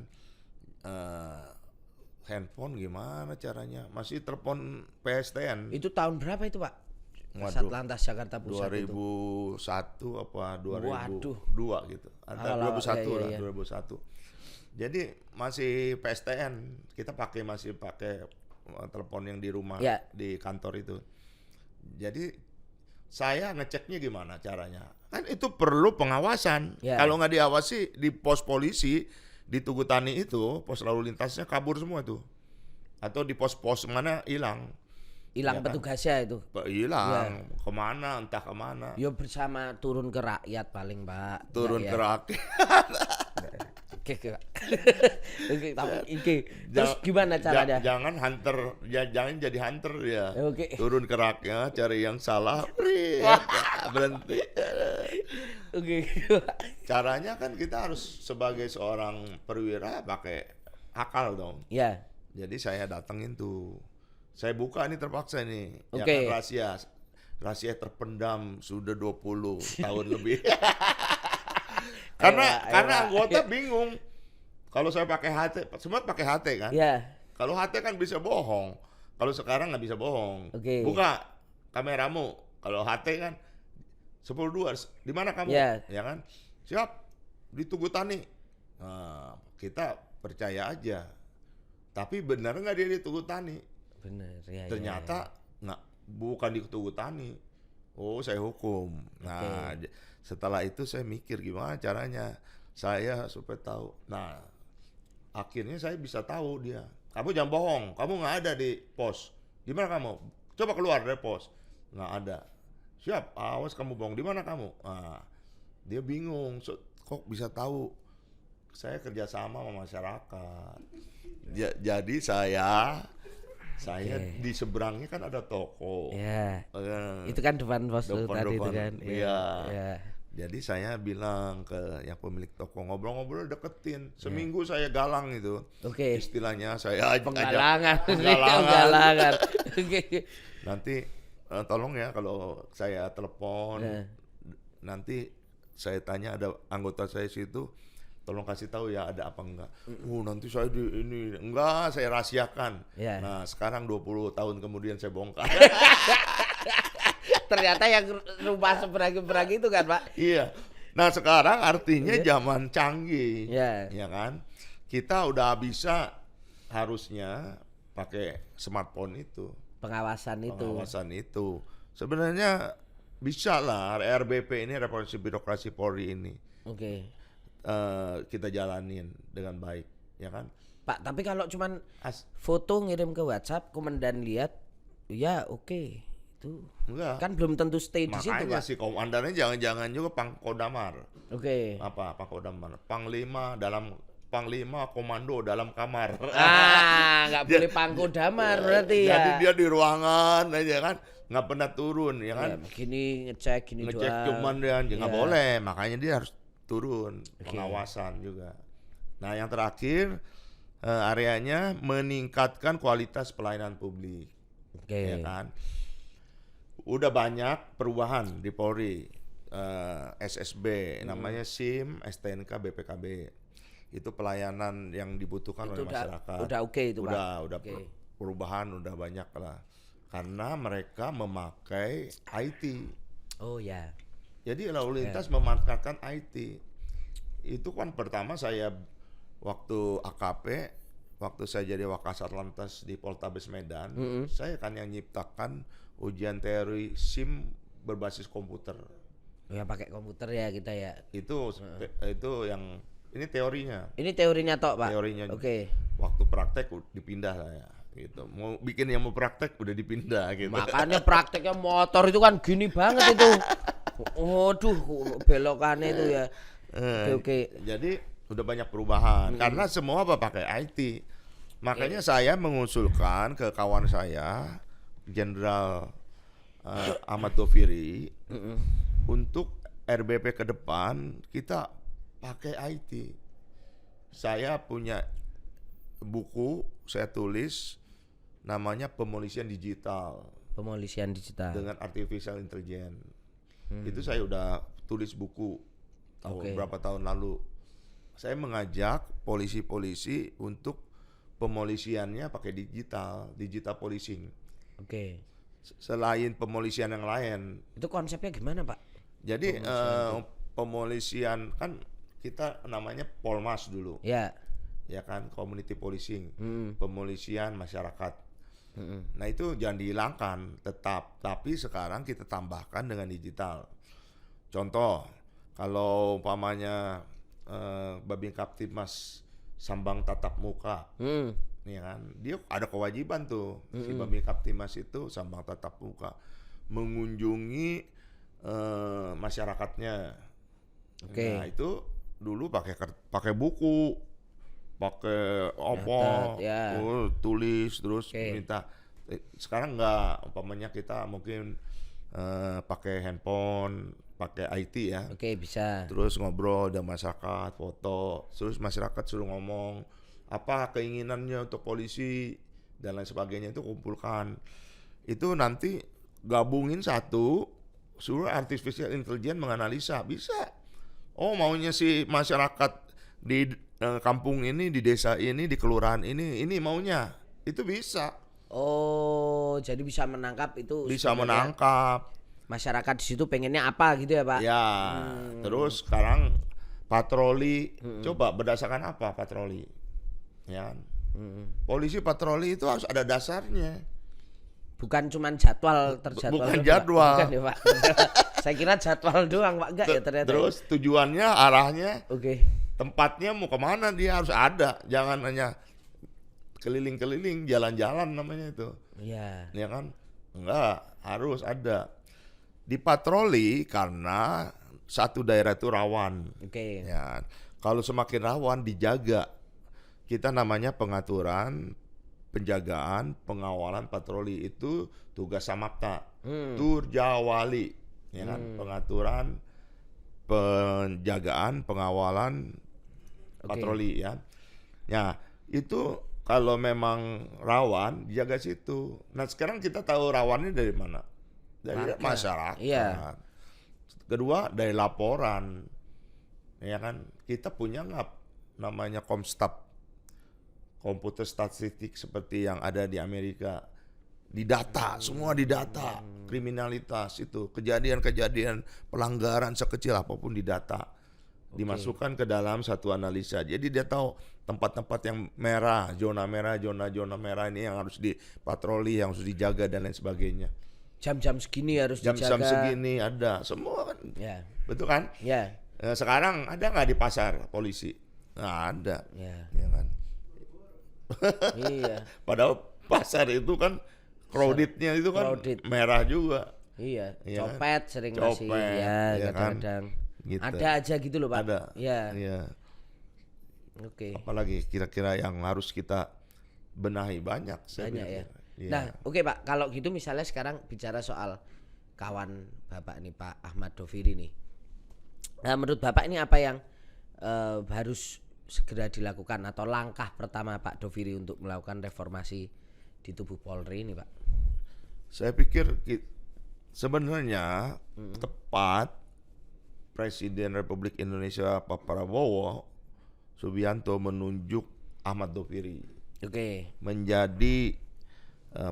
Handphone gimana caranya? Masih telepon PSTN. Itu tahun berapa itu Pak? Waduh. Kasat Lantas Jakarta Pusat 2001 itu. apa 2002 Waduh. gitu. Antara 2001 lah, iya. 2001. Jadi masih PSTN, kita masih pakai telepon yang di rumah, Ya. di kantor itu. Jadi saya ngeceknya gimana caranya? Kan itu perlu pengawasan. Ya. Kalau nggak diawasi di pos polisi di Tugu Tani itu, pos lalu lintasnya kabur semua tuh. Atau di pos-pos mana hilang. Hilang Ya kan? petugasnya itu. Hilang, kemana, entah kemana. Yo bersama turun ke rakyat paling Pak. Turun Enggak ke ya? rakyat. Oke. Oke, tapi terus gimana caranya? Jangan hunter, jangan jadi hunter ya. Oke. Turun ke rakyat, cari yang salah, berhenti. Oke. Caranya kan kita harus sebagai seorang perwira pakai akal dong. Ya. Jadi saya datengin tuh. Saya buka ini terpaksa nih. Ya Oke. kan rahasia terpendam sudah 20 tahun lebih. Karena anggota bingung. Kalau saya pakai HT, semua pakai HT kan? Ya. Kalau HT kan bisa bohong. Kalau sekarang nggak bisa bohong. Oke. Buka kameramu. Kalau HT kan 10.2, di mana kamu? Ya. Ya kan? Siap. Di Tugu Tani. Nah, kita percaya aja. Tapi benar nggak dia di Tugu Tani? Bener ya. Ternyata nggak bukan ditugutani. Oh, saya hukum. Nah, setelah itu saya mikir gimana caranya saya supaya tahu. Nah, akhirnya saya bisa tahu dia. Kamu jangan bohong, kamu nggak ada di pos. Gimana kamu? Coba keluar dari pos. Nggak ada. Siap, awas kamu bohong. Di mana kamu? Nah, dia bingung. Kok bisa tahu? Saya kerjasama sama masyarakat. Jadi saya di seberangnya kan ada toko. Ya. Itu kan depan pos tadi itu kan. Iya. Ya. Jadi saya bilang ke yang pemilik toko, ngobrol-ngobrol deketin. Seminggu saya galang itu. Istilahnya saya penggalangan. Nanti tolong ya kalau saya telepon, nanti saya tanya ada anggota saya situ, tolong kasih tahu ya ada apa enggak. Nanti saya ini enggak, saya rahasiakan. Nah, sekarang 20 tahun kemudian saya bongkar. Ternyata yang rumah seberang-berang itu kan, Pak. Iya. Nah, sekarang artinya zaman canggih. Ya kan? Kita udah bisa harusnya pakai smartphone itu. Pengawasan itu. Sebenarnya bisa lah RBP ini, Reformasi Birokrasi Polri ini. Kita jalanin dengan baik, ya kan? Pak, tapi kalau cuman foto ngirim ke WhatsApp, komandan lihat, ya itu enggak. Kan belum tentu stay di situ, Pak. Makanya si komandannya jangan juga Pangkodamar. Apa Pangkodamar? Panglima komando dalam kamar. Nggak boleh Pangkodamar berarti ya. Jadi dia di ruangan aja kan, nggak pernah turun, ya kan? Gini ngecek cuman dia nggak boleh, makanya dia harus turun, pengawasan juga. Nah, yang terakhir areanya meningkatkan kualitas pelayanan publik, ya kan? Udah banyak perubahan di Polri, SSB, namanya SIM, STNK, BPKB. Itu pelayanan yang dibutuhkan oleh masyarakat. Udah itu, Pak. Udah perubahan udah banyak lah. Karena mereka memakai IT. Jadi lalu lintas memanfaatkan IT. Itu kan pertama saya waktu AKP, waktu saya jadi Wakasat Lantas di Poltabes Medan, saya kan yang nyiptakan ujian teori SIM berbasis komputer. Pakai komputer ya kita ya. Itu yang ini teorinya. Ini teorinya tok, Pak. Teorinya. Waktu praktek dipindah saya. Gitu. Mau bikin yang mau praktek udah dipindah gitu. Makanya prakteknya motor itu kan gini banget itu. Waduh, belokannya itu ya. Jadi udah banyak perubahan karena semua pakai IT. Makanya saya mengusulkan ke kawan saya Jenderal Ahmad Doviri untuk RBP ke depan kita pakai IT. Saya punya buku saya tulis namanya Pemolisian Digital. Dengan Artificial Intelligence. Itu saya udah tulis buku beberapa tahun lalu. Saya mengajak polisi-polisi untuk pemolisiannya pakai digital policing. Selain pemolisian yang lain. Itu konsepnya gimana, Pak? Jadi pemolisian kan kita namanya Polmas dulu. Ya kan, community policing, pemolisian masyarakat. Nah, itu jangan dihilangkan tetap, tapi sekarang kita tambahkan dengan digital. Contoh, kalau umpamanya Babin Kaptimas sambang tatap muka, ya kan, dia ada kewajiban tuh si Babin Kaptimas itu sambang tatap muka mengunjungi masyarakatnya. Nah, itu dulu pakai buku, pakai tulis terus minta. Sekarang enggak, umpamanya kita mungkin pakai handphone, pakai IT ya. Bisa. Terus ngobrol dengan masyarakat, foto, terus masyarakat suruh ngomong apa keinginannya untuk polisi dan lain sebagainya, itu kumpulkan. Itu nanti gabungin satu, suruh artificial intelligence menganalisa, bisa. Oh, maunya si masyarakat di kampung ini, di desa ini, di kelurahan ini maunya. Itu bisa. Oh, jadi bisa menangkap itu. Bisa menangkap. Masyarakat di situ pengennya apa gitu ya, Pak? Ya, terus sekarang patroli, coba berdasarkan apa patroli? Ya. Polisi patroli itu harus ada dasarnya. Bukan cuman jadwal terjadwal. Bukan Pak. jadwal. Bukan ya Pak. Saya kira jadwal doang Pak, enggak ya ternyata. Terus tujuannya, arahnya, Oke. tempatnya mau kemana dia harus ada. Jangan hanya keliling-keliling, jalan-jalan namanya itu. Iya. Ya kan? Enggak, harus ada. Dipatroli karena satu daerah itu rawan. Oke. Ya, kalau semakin rawan dijaga. Kita namanya pengaturan, penjagaan, pengawalan patroli itu tugas Samapta. Turjawali, ya kan? Pengaturan, penjagaan, pengawalan patroli ya. Ya, itu kalau memang rawan dijaga situ. Nah, sekarang kita tahu rawannya dari mana? Dari masyarakat. Iya. Kedua, dari laporan. Ya kan? Kita punya nggak namanya Komstab, komputer statistik seperti yang ada di Amerika, didata, semua didata, kriminalitas itu, kejadian-kejadian pelanggaran sekecil apapun didata, dimasukkan ke dalam satu analisa. Jadi dia tahu tempat-tempat yang merah, zona merah ini yang harus dipatroli, yang harus dijaga dan lain sebagainya. Jam-jam segini harus dijaga. Jam-jam segini ada, semua kan, Ya. betul kan? Ya. Sekarang ada nggak di pasar polisi? Nggak ada, Ya. ya kan? Iya. Padahal pasar itu kan crowdednya itu kan Crowded. merah juga. Iya, Iya kan? copet sering masih Copet, ya ya kan? kadang-kadang. Gitu. Ada aja gitu loh Pak. Ada. Iya. Iya. Oke. Apalagi kira-kira yang harus kita benahi banyak. saya Banyak ya. pikir. Iya. Nah, oke Pak, kalau gitu misalnya sekarang bicara soal kawan Bapak nih Pak Ahmad Doviri nih. Nah, menurut Bapak ini apa yang harus segera dilakukan atau langkah pertama Pak Doviri untuk melakukan reformasi di tubuh Polri ini Pak? Saya pikir sebenarnya tepat Presiden Republik Indonesia Pak Prabowo Subianto menunjuk Ahmad Doviri Oke. menjadi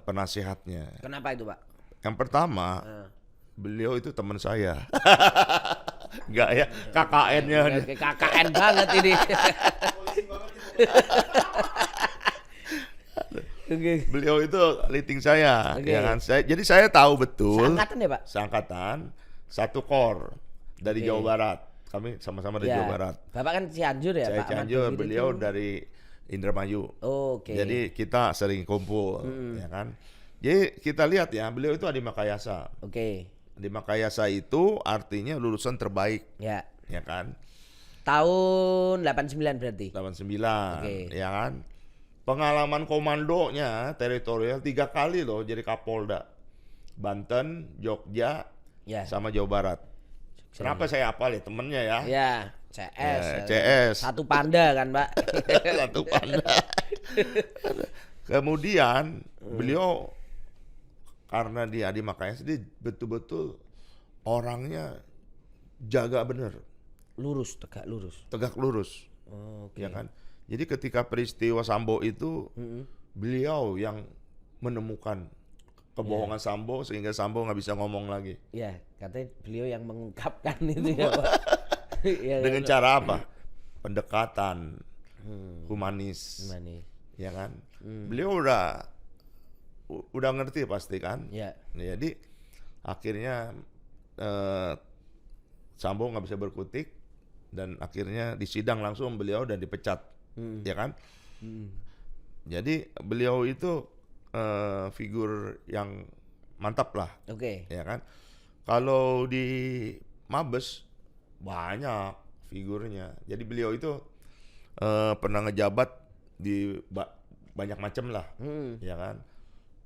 penasihatnya. Kenapa itu Pak? Yang pertama, beliau itu teman saya. Enggak ya, KKN-nya. Oke, KKN banget ini. Oke. Beliau itu leading saya, Oke. ya kan? Jadi saya tahu betul. Seangkatan ya Pak? Seangkatan, satu kor dari Oke. Jawa Barat. Kami sama-sama dari Ya. Jawa Barat. Bapak kan Cianjur ya Saya Pak Ahmad Cianjur, Doviri beliau itu? dari Indramayu. Oke. Jadi kita sering kumpul, ya kan? Jadi kita lihat ya, beliau itu Adi Makayasa. Oke. Adi Makayasa itu artinya lulusan terbaik, Ya. ya kan? Tahun 89 berarti. 89, Oke. ya kan? Pengalaman komandonya teritorial 3 kali loh jadi Kapolda. Banten, Jogja, Ya. sama Jawa Barat. Kenapa saya hafal ya temennya ya? Ya, CS. Ya, CS. Satu panda kan, Pak. Satu panda. Kemudian beliau karena dia Adi Makayasa dia betul-betul orangnya jaga bener, Lurus, tegak lurus. tegak lurus, Oh, oke. ya kan? Jadi ketika peristiwa Sambo itu beliau yang menemukan kebohongan Sambo sehingga Sambo nggak bisa ngomong lagi. Ya, katanya beliau yang mengungkapkan itu ya, Pak. Ya, Dengan ya, cara apa? Pendekatan humanis, Gimana nih? ya kan? Beliau udah ngerti pasti kan? Ya. Jadi akhirnya Sambo nggak bisa berkutik dan akhirnya disidang langsung beliau dan dipecat, ya kan? Jadi beliau itu figur yang mantap lah, Oke. ya kan? Kalau di Mabes banyak figurnya. Jadi beliau itu pernah ngejabat di banyak macam lah, ya kan?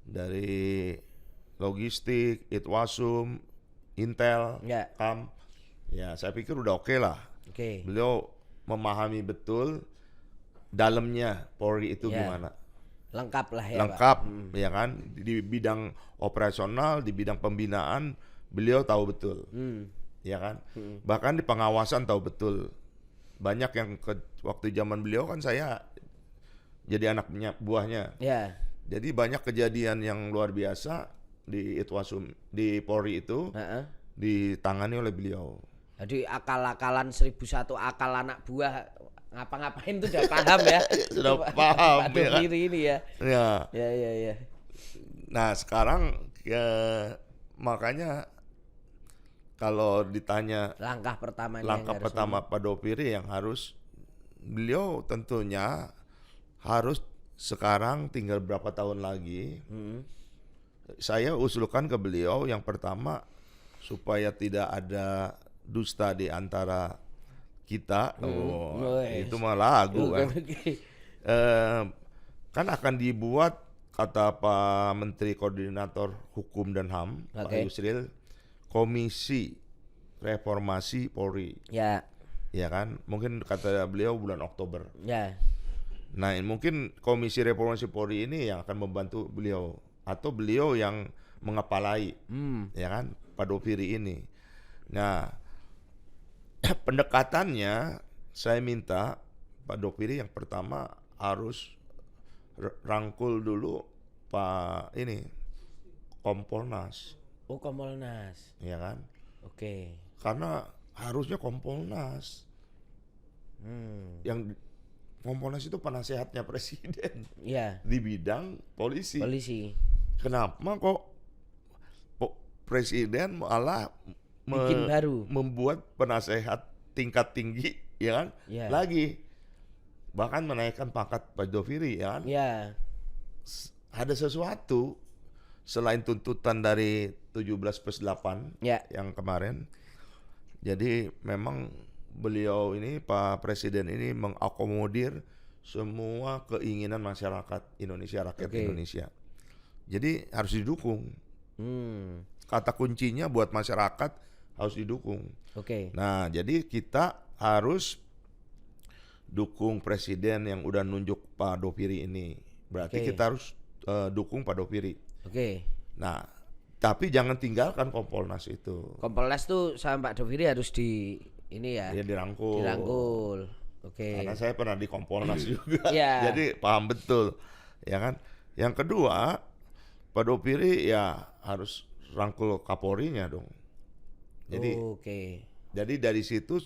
Dari logistik, Itwasum, Intel, Ya. KAM. Ya, saya pikir udah oke lah. Oke. Beliau memahami betul dalamnya Polri itu Ya. gimana. Lengkap lah ya, Lengkap, Pak. ya kan? Di bidang operasional, di bidang pembinaan, beliau tahu betul. Ya kan? Bahkan di pengawasan tahu betul. Banyak yang waktu zaman beliau kan saya jadi anak buahnya. Ya. Jadi banyak kejadian yang luar biasa di Itwasum, di Polri itu Heeh. ditangani oleh beliau. Jadi akal-akalan 1001 akal anak buah ngapa-ngapain tuh udah paham ya. Sudah Pak- paham, Pak ya kan? Doviri ini ya. Ya. Ya. Nah sekarang makanya kalau ditanya Langkah pertamanya langkah yang harus pertama Pak Dopiri yang harus beliau tentunya harus sekarang tinggal berapa tahun lagi. Saya usulkan ke beliau yang pertama supaya tidak ada dusta di antara kita. Itu mah lagu kan. Kan akan dibuat kata Pak Menteri Koordinator Hukum dan HAM, Pak Yusril, Komisi Reformasi Polri. Ya. Ya kan? Mungkin kata beliau bulan Oktober. Ya. Nah, mungkin Komisi Reformasi Polri ini yang akan membantu beliau atau beliau yang mengepalai, ya kan, Pak Dopiri ini. Nah, pendekatannya saya minta Pak Dopiri yang pertama harus rangkul dulu Pak ini Kompolnas. Oh, Kompolnas. Ya kan? Oke. Karena harusnya Kompolnas. Yang Kompolnas itu penasehatnya presiden. Iya. Di bidang polisi. Kenapa kok presiden malah bikin baru membuat penasehat tingkat tinggi, ya kan? Ya. Lagi bahkan menaikkan pangkat Pak Dopiri, ya kan? Ya. Ada sesuatu selain tuntutan dari 17+8 yang kemarin. Jadi memang beliau ini, Pak Presiden ini mengakomodir semua keinginan masyarakat Indonesia, rakyat Indonesia. Jadi harus didukung. Kata kuncinya buat masyarakat harus didukung. Nah, jadi kita harus dukung presiden yang udah nunjuk Pak Dopiri ini. Berarti kita harus dukung Pak Dopiri. Nah, tapi jangan tinggalkan Kompolnas itu. Kompolnas tuh sama Pak Dopiri harus dirangkul. Karena saya pernah di Kompolnas juga. Jadi paham betul. Ya kan? Yang kedua, Pak Dopiri ya harus rangkul Kapolrinya dong. Jadi jadi dari situ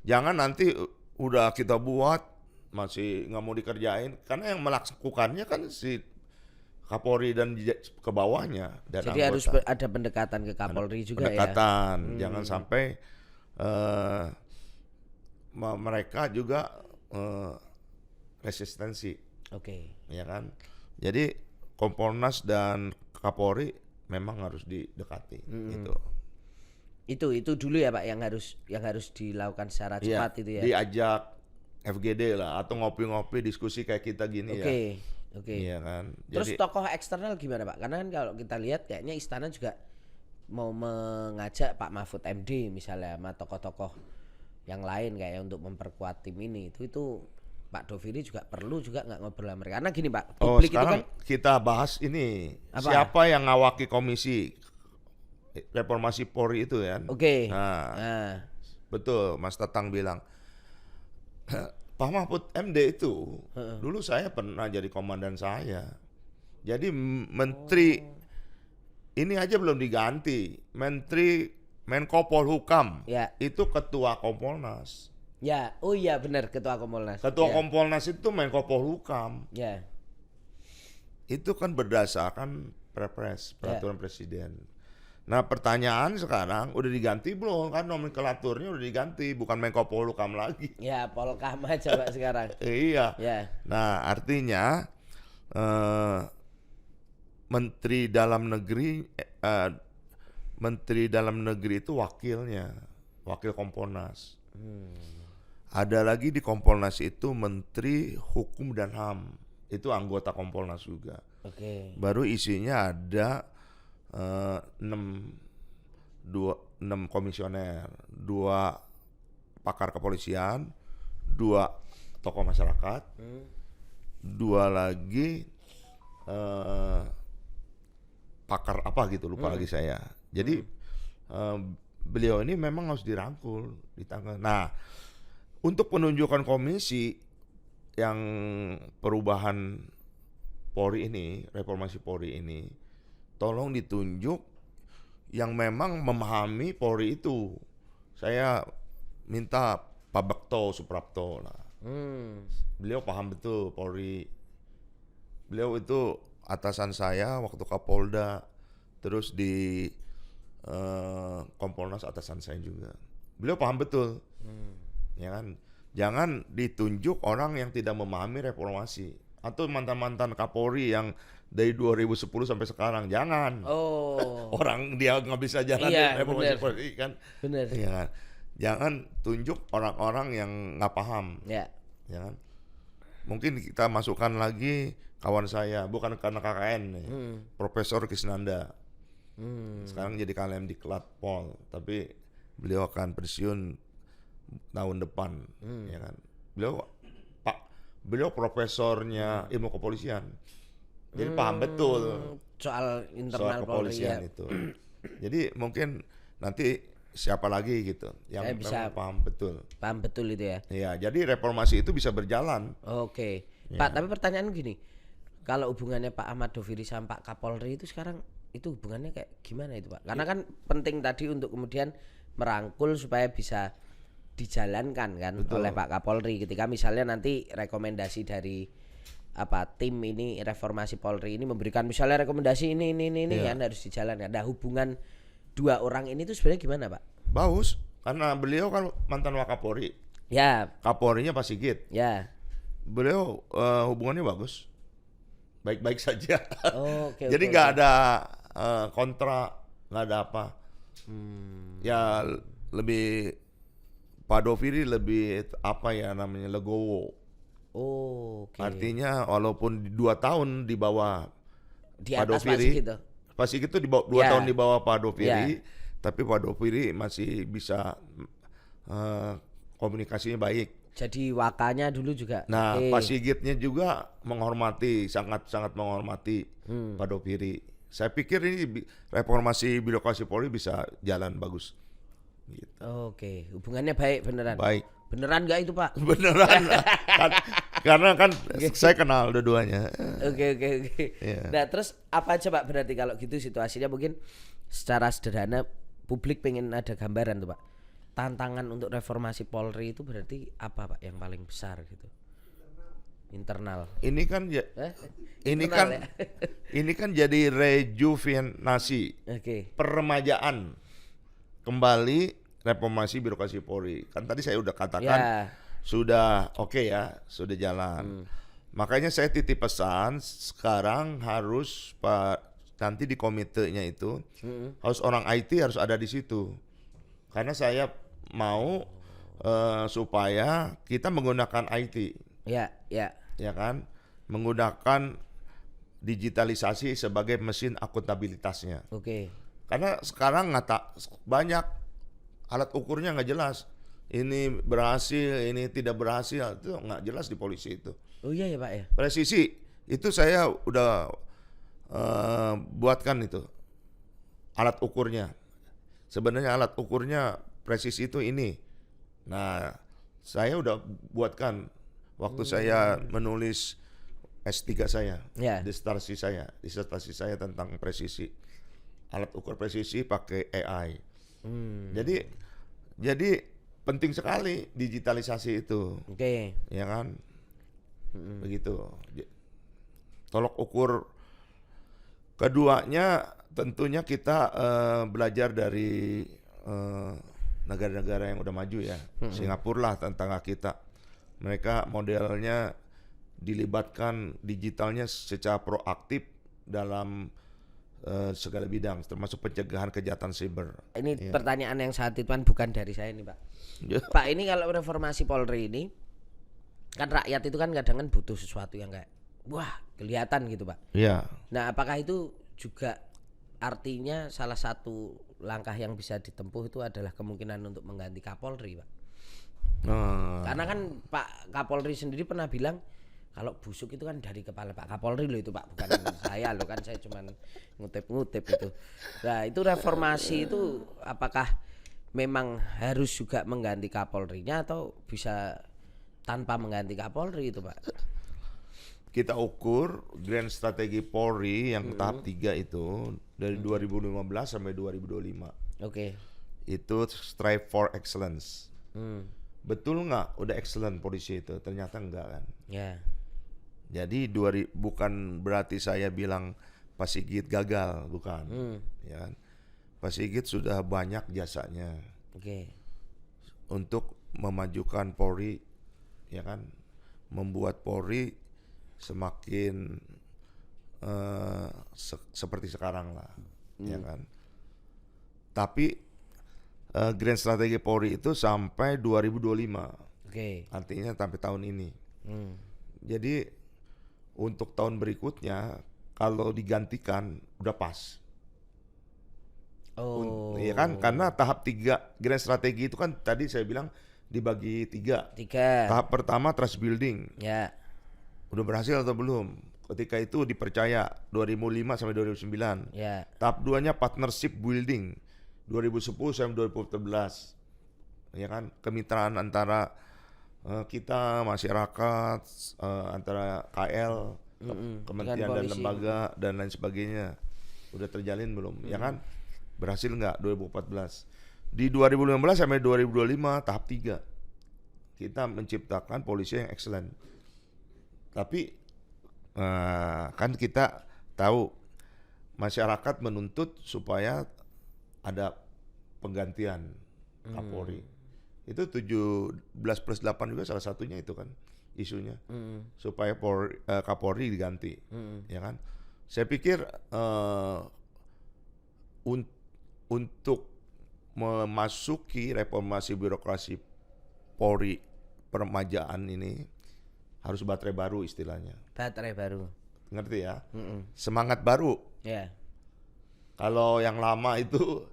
jangan nanti udah kita buat masih nggak mau dikerjain, karena yang melakukannya kan si Kapolri dan ke bawahnya dan jadi anggota. Harus ada pendekatan ke Kapolri juga pendekatan. Jangan sampai mereka juga resistensi. Ya kan? Jadi Kompolnas dan Kapolri memang harus didekati gitu. Itu dulu ya Pak yang harus dilakukan secara cepat itu ya. Diajak FGD lah atau ngopi-ngopi diskusi kayak kita gini ya. Iya kan. Terus tokoh eksternal gimana Pak? Karena kan kalau kita lihat kayaknya istana juga mau mengajak Pak Mahfud MD misalnya sama tokoh-tokoh yang lain kayak untuk memperkuat tim ini. Itu Pak Dopiri juga perlu juga nggak ngobrol sama mereka. Karena gini Pak, publik itu kan kita bahas ini siapa yang ngawaki komisi reformasi Polri itu kan. Nah, betul Mas Tatang bilang Pak Mahfud MD itu dulu saya pernah jadi komandan saya. Jadi menteri ini aja belum diganti. Menteri Menko Polhukam itu ketua Kompolnas. Ya, oh iya benar ketua Kompolnas. Ketua Kompolnas itu Menko Polhukam. Itu kan berdasarkan Perpres, peraturan presiden. Nah pertanyaan sekarang udah diganti belum? Kan nomenklaturnya udah diganti, bukan Menko Polhukam lagi. Ya, Polkam aja Pak sekarang. Iya. Nah artinya Menteri Dalam Negeri itu wakilnya, wakil Kompolnas. Ada lagi di Kompolnas itu Menteri Hukum dan HAM, itu anggota Kompolnas juga. Baru isinya ada 6 komisioner, 2 pakar kepolisian, 2 tokoh masyarakat, 2 lagi pakar apa gitu, lupa lagi saya. Jadi beliau ini memang harus dirangkul, ditangkap. Nah, untuk penunjukan komisi yang perubahan Polri ini, reformasi Polri ini, tolong ditunjuk yang memang memahami Polri itu. Saya minta Pak Bekto Suprapto lah. Beliau paham betul Polri. Beliau itu atasan saya waktu Kapolda, terus di Kompolnas atasan saya juga. Beliau paham betul, ya kan. Jangan ditunjuk orang yang tidak memahami reformasi atau mantan-mantan Kapolri yang dari 2010 sampai sekarang, jangan. Oh. Orang dia nggak bisa jalan reformasi polri kan. Bener. Ya kan. Jangan tunjuk orang-orang yang nggak paham. Ya. Ya kan. Mungkin kita masukkan lagi kawan saya, bukan karena KKN, Profesor Kisnanda. Sekarang jadi KLM di Klatpol, tapi beliau akan pensiun tahun depan, ya kan. Beliau profesornya ilmu kepolisian, jadi paham betul soal internal kepolisian Polri, itu. Jadi mungkin nanti siapa lagi gitu yang bisa paham betul itu ya. Ya, jadi reformasi itu bisa berjalan. Oke. Ya. Pak, tapi pertanyaan gini, kalau hubungannya Pak Ahmad Doviri sama Pak Kapolri itu sekarang itu hubungannya kayak gimana itu Pak? Karena kan penting tadi untuk kemudian merangkul supaya bisa dijalankan kan. Betul. Oleh Pak Kapolri ketika misalnya nanti rekomendasi dari tim ini reformasi Polri ini memberikan misalnya rekomendasi ini kan harus dijalankan. Nah, hubungan dua orang ini tuh sebenarnya gimana Pak? Bagus, karena beliau kan mantan Wakapolri. Ya. Kapolrinya Pak Sigit. Ya. Beliau hubungannya bagus, baik-baik saja. Oke. Jadi nggak ada kontra, nggak ada apa. Ya lebih Pak Doviri lebih apa ya namanya legowo. Oke. Artinya walaupun 2 tahun di bawah di Pak atas Doviri, Pak Sigit itu di bawah 2 tahun di bawah Pak Doviri, tapi Pak Doviri masih bisa komunikasinya baik. Jadi wakanya dulu juga. Nah, Pak Sigitnya juga menghormati, sangat menghormati Pak Doviri. Saya pikir ini reformasi birokrasi Polri bisa jalan bagus. Gitu. Oke, hubungannya baik beneran. Baik. Beneran nggak itu Pak? Beneran. Karena kan saya kenal dua-duanya. Oke. Yeah. Nah terus apa aja Pak berarti kalau gitu situasinya mungkin secara sederhana publik pengen ada gambaran tuh Pak. Tantangan untuk reformasi Polri itu berarti apa Pak yang paling besar gitu? Internal. Ini kan ini kan jadi rejuvenasi. Peremajaan kembali reformasi birokrasi Polri. Kan tadi saya udah katakan sudah oke ya, sudah jalan. Makanya saya titip pesan sekarang harus Pak nanti di komitenya itu harus orang IT harus ada di situ. Karena saya mau supaya kita menggunakan IT. Ya kan? Menggunakan digitalisasi sebagai mesin akuntabilitasnya. Karena sekarang banyak alat ukurnya nggak jelas. Ini berhasil, ini tidak berhasil, itu nggak jelas di polisi itu. Oh iya ya Pak ya. Presisi itu saya udah buatkan itu alat ukurnya. Sebenarnya alat ukurnya presisi itu ini. Nah, saya udah buatkan waktu saya menulis S3 saya, disertasi saya tentang presisi. Alat ukur presisi pakai AI. Jadi penting sekali digitalisasi itu. Ya kan? Begitu. Tolok ukur keduanya tentunya kita belajar dari negara-negara yang udah maju ya. Singapura lah tetangga kita. Mereka modelnya dilibatkan digitalnya secara proaktif dalam segala bidang, termasuk pencegahan kejahatan siber. Ini pertanyaan yang saat itu kan bukan dari saya nih Pak. Pak, ini kalau reformasi Polri ini kan rakyat itu kan kadang kan butuh sesuatu yang kayak wah kelihatan gitu Pak. Iya. Nah apakah itu juga artinya salah satu langkah yang bisa ditempuh itu adalah kemungkinan untuk mengganti Kapolri Pak? Karena kan Pak Kapolri sendiri pernah bilang kalau busuk itu kan dari kepala Pak Kapolri loh itu Pak, bukan saya loh kan, saya cuman ngutip itu. Nah itu reformasi itu apakah memang harus juga mengganti Kapolrinya atau bisa tanpa mengganti Kapolri itu Pak? Kita ukur Grand Strategi Polri yang tahap 3 itu dari 2015 sampai 2025. Itu strive for excellence. Betul nggak udah excellent polisi itu? Ternyata enggak kan? Jadi bukan berarti saya bilang Pak Sigit gagal, bukan. Ya kan? Pak Sigit sudah banyak jasanya Oke. untuk memajukan Polri, ya kan, membuat Polri semakin seperti sekarang lah, ya kan. Tapi Grand Strategi Polri itu sampai 2025, Oke. artinya sampai tahun ini. Jadi untuk tahun berikutnya kalau digantikan udah pas. Oh. Iya kan, karena tahap 3 Grand Strategi itu kan tadi saya bilang dibagi 3. 3. Tahap pertama trust building. Ya. Udah berhasil atau belum? Ketika itu dipercaya 2005 sampai 2009. Ya. Tahap 2-nya partnership building 2010 sampai 2014. Ya kan, kemitraan antara kita masyarakat, antara KL, kementerian dan lembaga dan lain sebagainya. Udah terjalin belum? Ya kan? Berhasil nggak 2014? Di 2015 sampai 2025 tahap 3 kita menciptakan polisi yang excellent. Tapi kan kita tahu masyarakat menuntut supaya ada penggantian Kapolri. Itu 17+8 juga salah satunya itu kan isunya. Supaya Kapolri diganti. Ya kan? Saya pikir untuk memasuki reformasi birokrasi Polri peremajaan ini harus baterai baru istilahnya. Baterai baru. Ngerti ya? Semangat baru. Ya. Kalau yang lama itu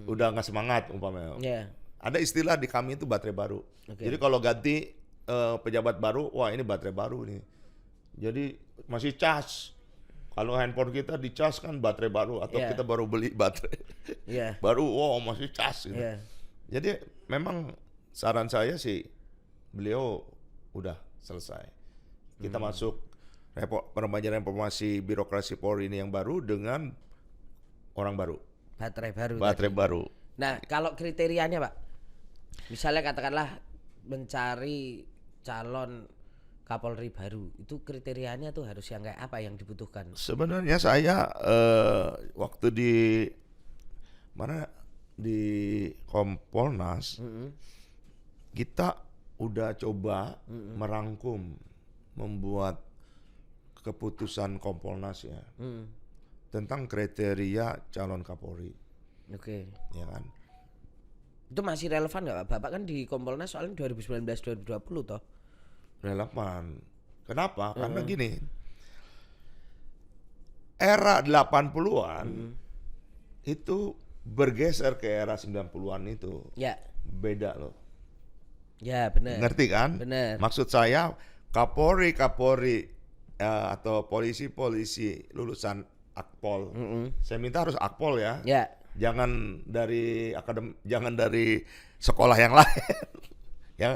udah nggak semangat umpamanya. Ya. Ada istilah di kami itu baterai baru. Jadi kalau ganti pejabat baru, wah ini baterai baru nih. Jadi masih cas. Kalau handphone kita dicas kan baterai baru atau kita baru beli baterai. Baru wow masih cas gitu. Jadi memang saran saya sih beliau udah selesai. Kita masuk peremajaan reformasi birokrasi Polri ini yang baru dengan orang baru. Baterai baru. Baterai baru. Nah, kalau kriterianya, Pak. Misalnya katakanlah mencari calon Kapolri baru, itu kriterianya tuh harus yang kayak apa yang dibutuhkan? Sebenarnya saya waktu di Kompolnas kita udah coba merangkum, membuat keputusan Kompolnas ya tentang kriteria calon Kapolri. Oke. Ya kan? Itu masih relevan nggak, Pak? Bapak kan di Kompolnas soalnya 2019-2020 toh. Relevan. Kenapa? Karena gini, era 80-an itu bergeser ke era 90-an itu. Ya. Beda loh. Ya benar. Ngerti kan? Benar. Maksud saya Kapolri atau polisi lulusan Akpol. Saya minta harus Akpol ya. Ya. Jangan dari jangan dari sekolah yang lain. Ya.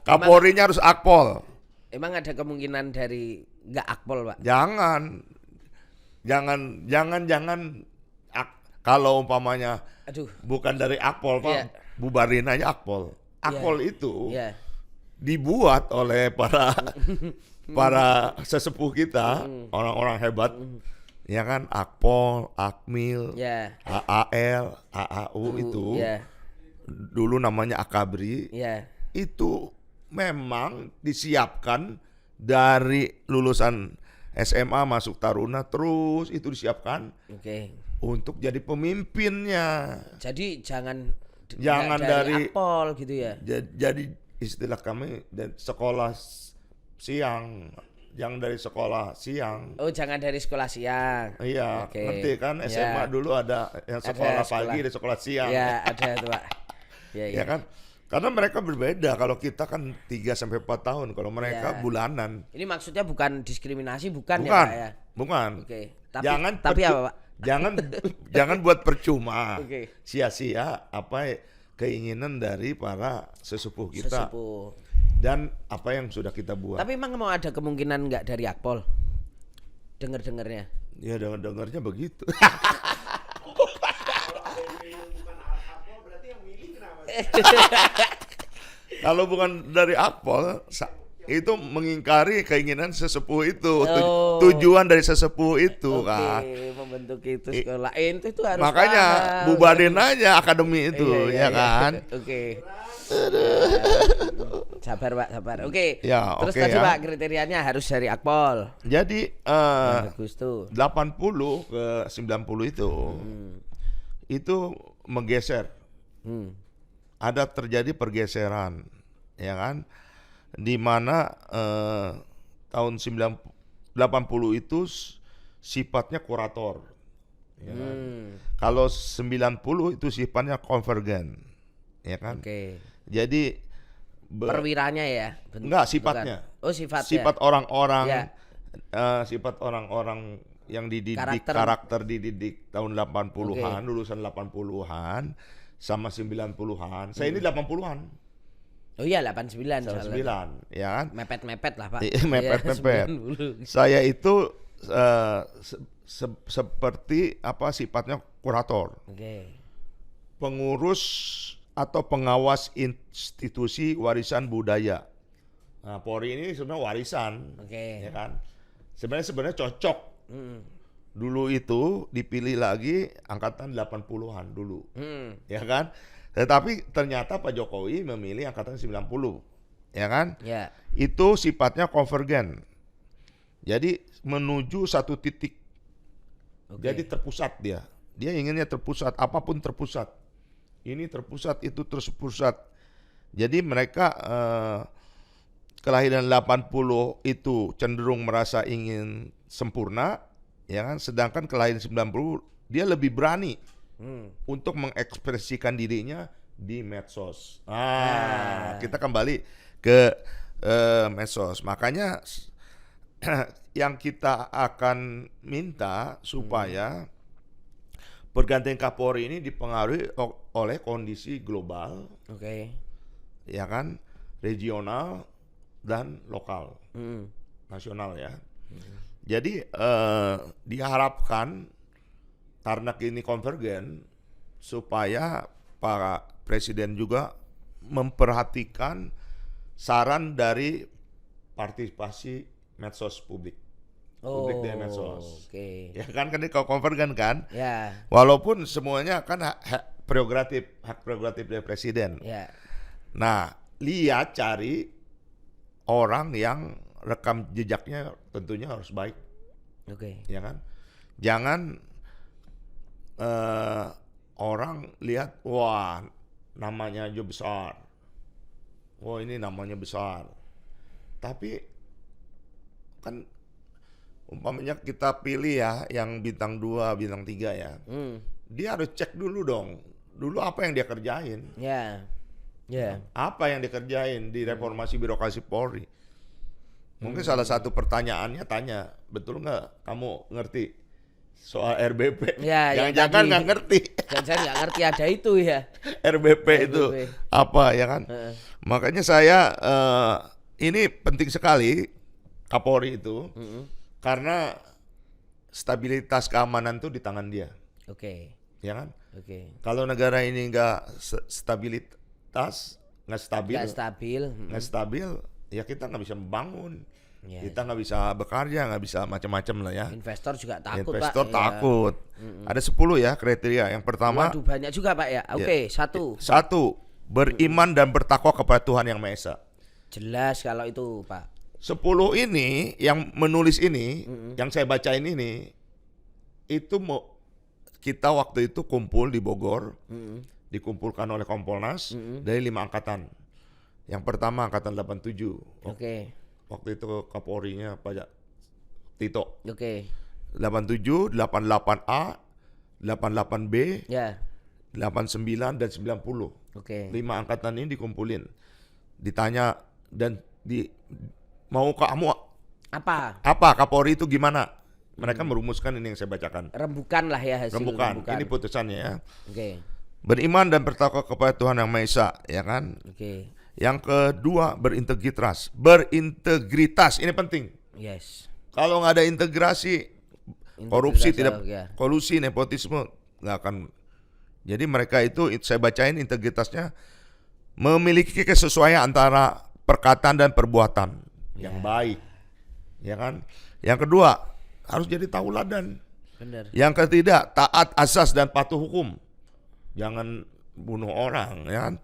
Kapolrinya harus Akpol. Emang ada kemungkinan dari nggak Akpol, Pak? Jangan kalau umpamanya bukan dari Akpol, Pak, bubarin aja Akpol. Akpol itu dibuat oleh para sesepuh kita, orang-orang hebat. Ya kan, Akpol, Akmil, AAL, AAU itu. Dulu namanya Akabri. Itu memang disiapkan dari lulusan SMA masuk Taruna, terus itu disiapkan untuk jadi pemimpinnya. Jadi jangan dari Akpol gitu ya. Jadi istilah kami sekolah siang, jangan dari sekolah siang. Oh, jangan dari sekolah siang. Iya, ngerti kan, SMA dulu ada yang sekolah pagi, ada sekolah siang. Iya, ada tuh, Pak. Ya kan? Karena mereka berbeda. Kalau kita kan 3-4 tahun, kalau mereka bulanan. Ini maksudnya bukan diskriminasi, bukan ya, Pak ya? Bukan. Tapi apa, Pak? Jangan buat percuma. Sia-sia keinginan dari para sesepuh kita. Dan apa yang sudah kita buat. Tapi emang mau ada kemungkinan nggak dari Akpol? Dengar-dengarnya. Ya dengar-dengarnya begitu. Kalau bukan dari Akpol, itu mengingkari keinginan sesepuh itu, Oh. tujuan dari sesepuh itu Oke, kan. membentuk itu sekolah. Itu harus Makanya paham. bubarin aja akademi itu, Iya, ya kan. Oke. Sabar Pak, sabar. Oke. Ya, Terus oke tadi ya. Pak kriterianya harus dari Akpol. Jadi Bagus tuh. 80 ke 90 itu menggeser. Hmm. Ada terjadi pergeseran, ya kan? Di mana tahun 80 itu sifatnya kurator. Ya kan? Kalau 90 itu sifatnya konvergen, ya kan? Oke. Jadi Perwiranya ya. enggak sifatnya. Bukan. Oh, sifatnya. Sifat orang-orang, Ya. sifat orang-orang yang dididik, Karakter. karakter dididik tahun 80-an, lulusan 80-an sama 90-an. Saya ini 80-an. Oh iya 89 soalnya. 9, ya kan? Mepet-mepet lah Pak. Mepet-mepet. Iya, 90. Saya itu seperti apa sifatnya kurator, Oke. pengurus atau pengawas institusi warisan budaya. Nah, Polri ini sebenarnya warisan, Oke. ya kan? Sebenarnya cocok. Dulu itu dipilih lagi angkatan 80-an dulu, ya kan? Tetapi ternyata Pak Jokowi memilih angkatan 90, ya kan? Ya. Itu sifatnya konvergen. Jadi menuju satu titik. Oke. Jadi terpusat dia. Dia inginnya terpusat, apapun terpusat. Ini terpusat, itu terpusat. Jadi mereka kelahiran 80 itu cenderung merasa ingin sempurna, ya kan? Sedangkan kelahiran 90 dia lebih berani untuk mengekspresikan dirinya di medsos. Kita kembali ke medsos. Makanya yang kita akan minta supaya pergantian Kapolri ini dipengaruhi oleh kondisi global, Oke. ya kan, regional dan lokal, nasional ya. Jadi diharapkan karena ini konvergen supaya Pak Presiden juga memperhatikan saran dari partisipasi medsos publik. Publik dari medsos. Oke. Ya kan ini kalau konvergen kan. Ya. Walaupun semuanya kan hak prerogatif dari presiden. Ya. Nah, lihat cari orang yang rekam jejaknya tentunya harus baik, Oke. ya kan? Jangan orang lihat, wah namanya aja besar, wah ini namanya besar, tapi kan umpamanya kita pilih ya yang bintang 2, bintang 3 ya, dia harus cek dulu dong, dulu apa yang dia kerjain. Ya. Ya. Apa yang dikerjain di reformasi birokrasi Polri? Mungkin salah satu pertanyaannya tanya, betul nggak kamu ngerti soal RBP? Ya, yang Jangan-jangan tadi. nggak ngerti. Dan saya nggak ngerti ada itu ya. RBP itu apa ya kan? Makanya saya ini penting sekali Kapolri itu karena stabilitas keamanan itu di tangan dia, Oke. ya kan? Oke. Kalau negara ini nggak nggak stabil, Nggak stabil. nggak stabil, ya kita nggak bisa membangun, Ya. kita nggak bisa bekerja, nggak bisa macam-macam lah ya. Investor juga takut Investor Pak. takut. Ada 10 ya kriteria. Yang pertama, Waduh banyak juga Pak ya. Oke, satu. 1, beriman dan bertakwa kepada Tuhan Yang Maha Esa. Jelas kalau itu Pak. 10 ini yang menulis ini, yang saya bacain ini, itu kita waktu itu kumpul di Bogor, dikumpulkan oleh Kompolnas dari 5 angkatan. Yang pertama angkatan 87. Oke. Waktu itu Kapolrinya Pak Tito. Oke. 87, 88A, 88B, Ya. 89 dan 90. Oke. 5 angkatan ini dikumpulin. Ditanya dan mau kamu Apa? Kapolri itu gimana? Mereka merumuskan ini yang saya bacakan. Rembukan lah ya hasil Rembukan. Ini putusannya ya. Oke. Beriman dan bertakwa kepada Tuhan Yang Maha Esa, ya kan? Oke. Yang kedua, berintegritas. Berintegritas, ini penting. Yes. Kalau nggak ada integrasi, korupsi Integritas, tidak, ya. kolusi, nepotisme nggak akan. Jadi mereka itu saya bacain integritasnya memiliki kesesuaian antara perkataan dan perbuatan. yang baik, ya kan? Yang kedua, harus jadi tauladan. Bener. Yang ketiga, taat asas dan patuh hukum. Jangan bunuh orang, ya kan?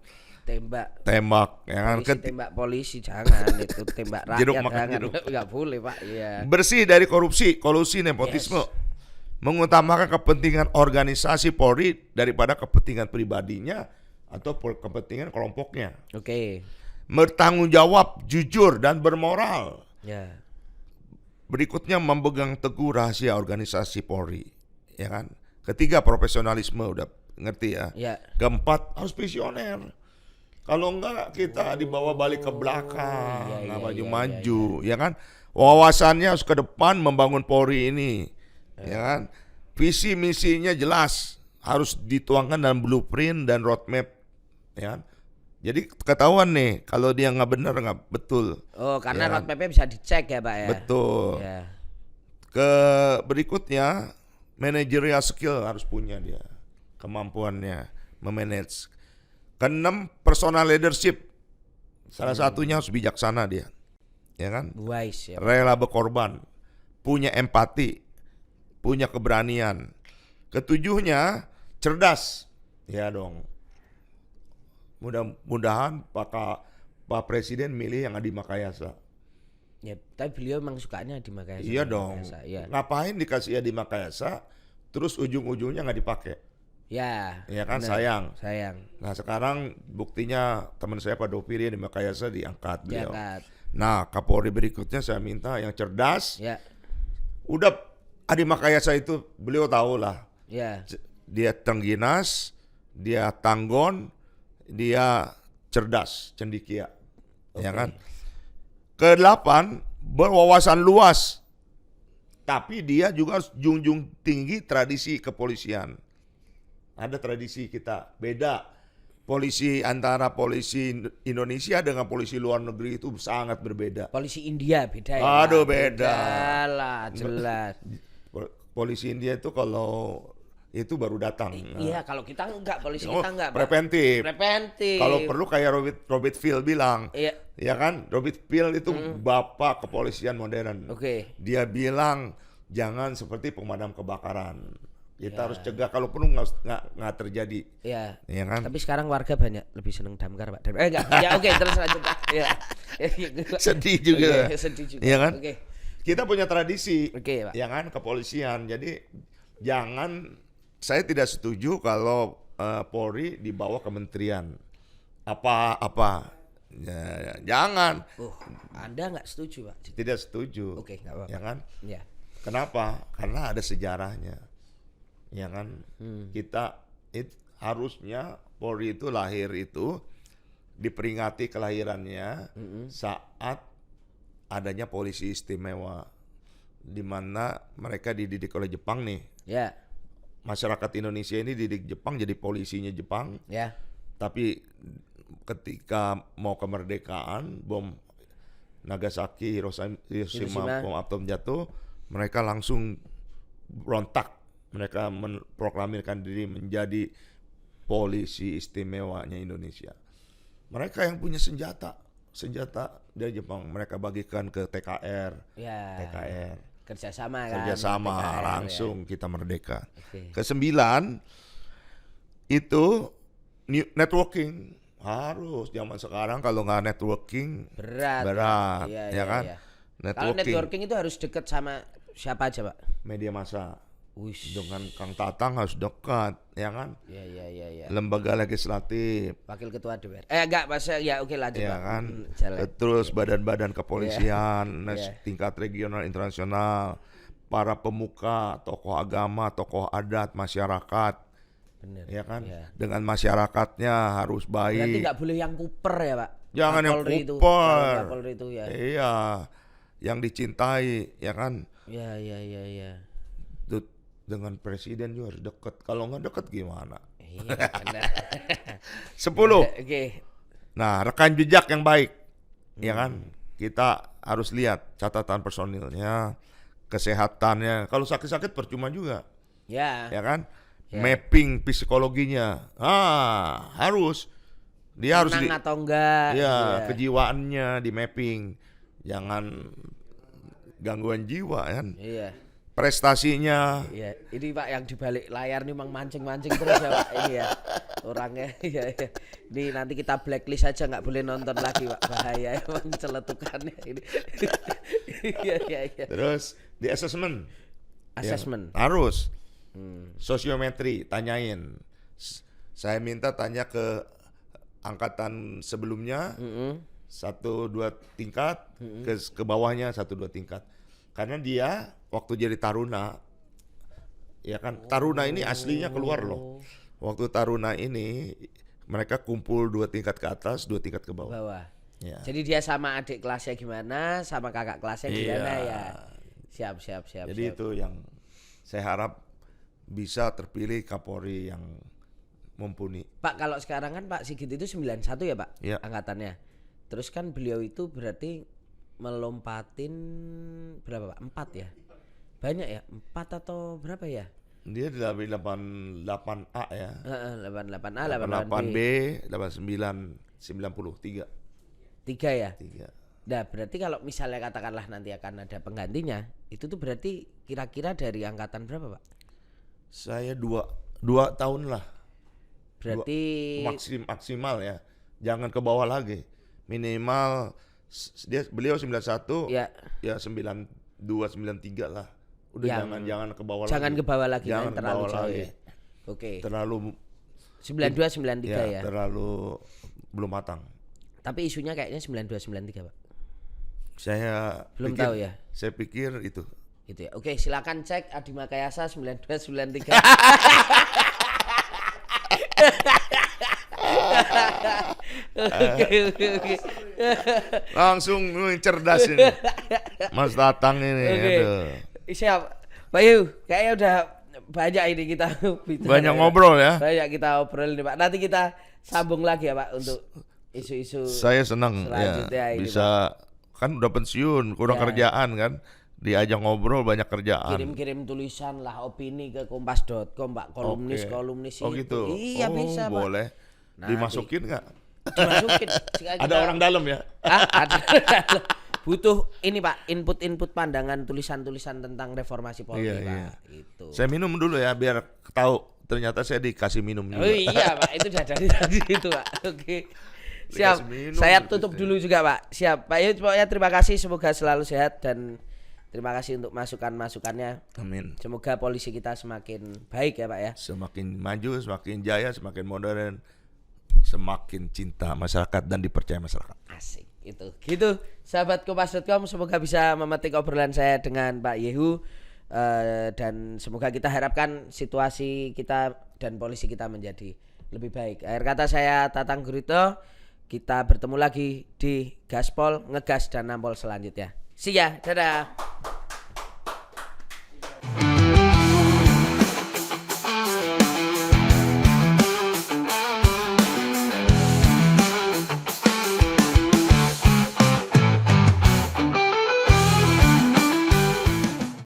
Tembak, ya kan? Polisi, tembak polisi jangan itu, tembak rakyat Jeruk makan jangan, jeruk. nggak boleh Pak. Iya. Bersih dari korupsi, kolusi, nepotisme. Mengutamakan kepentingan organisasi Polri daripada kepentingan pribadinya atau kepentingan kelompoknya. Oke. Bertanggung jawab, jujur dan bermoral. Ya. Berikutnya memegang teguh rahasia organisasi Polri, ya kan? Ketiga, profesionalisme, udah ngerti ya. Ya. Keempat, harus visioner. Kalau enggak kita dibawa balik ke belakang, nggak maju-maju, ya kan? Wawasannya harus ke depan membangun Polri ini, ya kan? Visi misinya jelas, harus dituangkan dalam blueprint dan roadmap, ya kan? Jadi ketahuan nih kalau dia nggak benar nggak betul. Oh, karena ya kan? roadmap-nya bisa dicek ya Pak ya. Betul. Ya. Ke berikutnya, managerial skill harus punya dia, kemampuannya memanage. Keenam, personal leadership. Salah satunya harus bijaksana dia, ya kan? Wise ya. Rela berkorban, punya empati, punya keberanian. Ketujuhnya, cerdas. Ya dong. Mudah-mudahan Pak Presiden milih yang Adi Makayasa. Ya, tapi beliau memang sukanya di Makayasa. Iya dong. Ya. Ngapain dikasih Adi Makayasa, terus ujung-ujungnya nggak dipakai? Ya. Ya kan, bener. sayang. Nah sekarang buktinya teman saya Pak Dopiri di Makayasa diangkat beliau. Nah Kapolri berikutnya saya minta yang cerdas. Ya. Udah Adi Makayasa itu beliau tahu lah. Ya. Dia tengginas, dia tanggon, dia cerdas, cendikia, ya kan? Kedelapan, berwawasan luas, tapi dia juga harus junjung tinggi tradisi kepolisian. Ada tradisi kita beda. Polisi antara polisi Indonesia dengan polisi luar negeri itu sangat berbeda. Polisi India beda ya. Aduh beda. Lah, jelas. Polisi India itu kalau itu baru datang. Iya, kalau kita enggak, polisi kita enggak, Pak. Preventif. Kalau perlu kayak Robert Phil bilang. Iya. Ya kan? Robert Phil itu bapak kepolisian modern. Oke. Dia bilang jangan seperti pemadam kebakaran. Kita harus cegah, kalau perlu nggak terjadi. Iya. Ya kan? Tapi sekarang warga banyak lebih seneng damkar, Pak. Enggak. Ya oke, terus lanjut, Pak. Ya. Sedih juga. Sedih juga. Ya kan? Oke. Kita punya tradisi. Oke, Pak. Ya kan, kepolisian. Jadi saya tidak setuju kalau Polri dibawa kementerian apa-apa. Ya, jangan. Anda nggak setuju, Pak? Tidak setuju. Oke, nggak apa-apa. Ya kan? Ya. Kenapa? Karena ada sejarahnya. Ya kan? Kita harusnya Polri itu lahir itu diperingati kelahirannya saat adanya polisi istimewa, di mana mereka dididik oleh Jepang nih. Ya. Masyarakat Indonesia ini dididik Jepang jadi polisinya Jepang. Ya. Tapi ketika mau kemerdekaan, bom Nagasaki, Hiroshima, bom atom jatuh, mereka langsung berontak. Mereka memproklamirkan diri menjadi polisi istimewanya Indonesia. Mereka yang punya senjata dari Jepang, mereka bagikan ke TKR. Kerjasama TKR, langsung kita merdeka. Okay. Ke-9 itu networking. Harus zaman sekarang kalau nggak networking berat, ya kan? Iya. Kalau networking itu harus dekat sama siapa aja, Pak? Media massa. Dengan Kang Tatang harus dekat, ya kan? Iya. Lembaga legislatif. Wakil Ketua DPR. Enggak, Mas. Ya oke lanjut, ya Pak. Kan? Terus badan-badan kepolisian, tingkat regional, internasional, para pemuka, tokoh agama, tokoh adat, masyarakat. Bener. Ya kan? Dengan masyarakatnya harus baik. Berarti nggak boleh yang kuper ya, Pak? Jangan yang kuper. Kapolri itu ya. Iya, yang dicintai, ya kan? Iya. Dengan presiden juga harus dekat. Kalau nggak dekat gimana? Iya, benar. 10. Oke. Nah, rekam jejak yang baik, ya kan? Kita harus lihat catatan personilnya, kesehatannya. Kalau sakit-sakit percuma juga, ya kan? Mapping psikologinya, harus. Dia harus atau enggak? kejiwaannya di mapping. jangan gangguan jiwa kan. Iya. Prestasinya Iya, ini Pak yang di balik layar nih memang mancing-mancing terus ya Pak ini ya. Orangnya iya iya. Ini nanti kita blacklist aja nggak boleh nonton lagi Pak. Bahaya emang celetukannya ini. Iya iya iya. terus di assessment. Assessment. Harus. Sosiometri tanyain. Saya minta tanya ke angkatan sebelumnya. 1-2 tingkat ke bawahnya 1-2 tingkat. Karena dia waktu jadi taruna, ya kan, taruna ini aslinya keluar loh. Waktu taruna ini mereka kumpul 2 tingkat ke atas, 2 tingkat ke bawah. Ya. Jadi dia sama adik kelasnya gimana, sama kakak kelasnya gimana ya. Siap. Jadi itu yang saya harap bisa terpilih Kapolri yang mumpuni. Pak, kalau sekarang kan Pak Sigit itu 91 ya Pak, Ya. angkatannya. Terus kan beliau itu berarti melompatin berapa Pak? 4 ya? Banyak ya? 4 atau berapa ya? Dia dari 88A ya. 88A, 88B, 88B. 89, 93. 3 ya? 3. Nah, berarti kalau misalnya katakanlah nanti akan ada penggantinya, itu tuh berarti kira-kira dari angkatan berapa Pak? Saya 2 tahun lah. Berarti Maksimal ya. Jangan ke bawah lagi. Minimal beliau 91 ya, ya 92 93 lah. Udah jangan ke bawah jangan lagi. ke bawah lagi, Jangan ke terlalu bawah jauh lagi. ya. Oke. Terlalu 92 93 ya. terlalu belum matang. Tapi isunya kayaknya 92 93 Pak. Saya Belum pikir, tahu ya. Saya pikir itu. Gitu ya. Oke, silakan cek Adi Makayasa 92 93. Oke. Langsung cerdas ini. Mas Tatang ini. Oke. Aduh. Siap. Pak Yu, kayaknya udah banyak ini kita bicara. Banyak ngobrol ya. Banyak kita obrol nih Pak. Nanti kita sambung lagi ya Pak untuk isu-isu Saya senang selanjutnya ya ini, bisa kan udah pensiun, kurang Ya. kerjaan kan. Diajak ngobrol banyak kerjaan. kirim-kirim tulisan lah opini ke kompas.com Pak, kolumnis Oh itu. gitu. Iya bisa Pak. Boleh. Dimasukin nggak? Dimasukin. Ada orang dalam ya? Ada. Butuh ini Pak, input pandangan tulisan-tulisan tentang reformasi Polri Iya, Pak. iya. Itu. Saya minum dulu ya biar tahu ternyata saya dikasih minum juga. Oh iya Pak, itu udah dari tadi itu Pak. Oke. Siap. Dikasih minum Saya terus tutup ya. dulu juga Pak. Siap. Pak Yud, pokoknya terima kasih, semoga selalu sehat dan terima kasih untuk masukan-masukannya. Amin. Semoga polisi kita semakin baik ya Pak ya. Semakin maju, semakin jaya, semakin modern, semakin cinta masyarakat dan dipercaya masyarakat. Asik itu. Gitu sahabat kompas.com, semoga bisa memetik obrolan saya dengan Pak Yehu. Dan semoga kita harapkan situasi kita dan polisi kita menjadi lebih baik. Akhir kata saya Tatang Gurito. Kita bertemu lagi di Gaspol, Ngegas dan Nampol selanjutnya. See ya, dadah.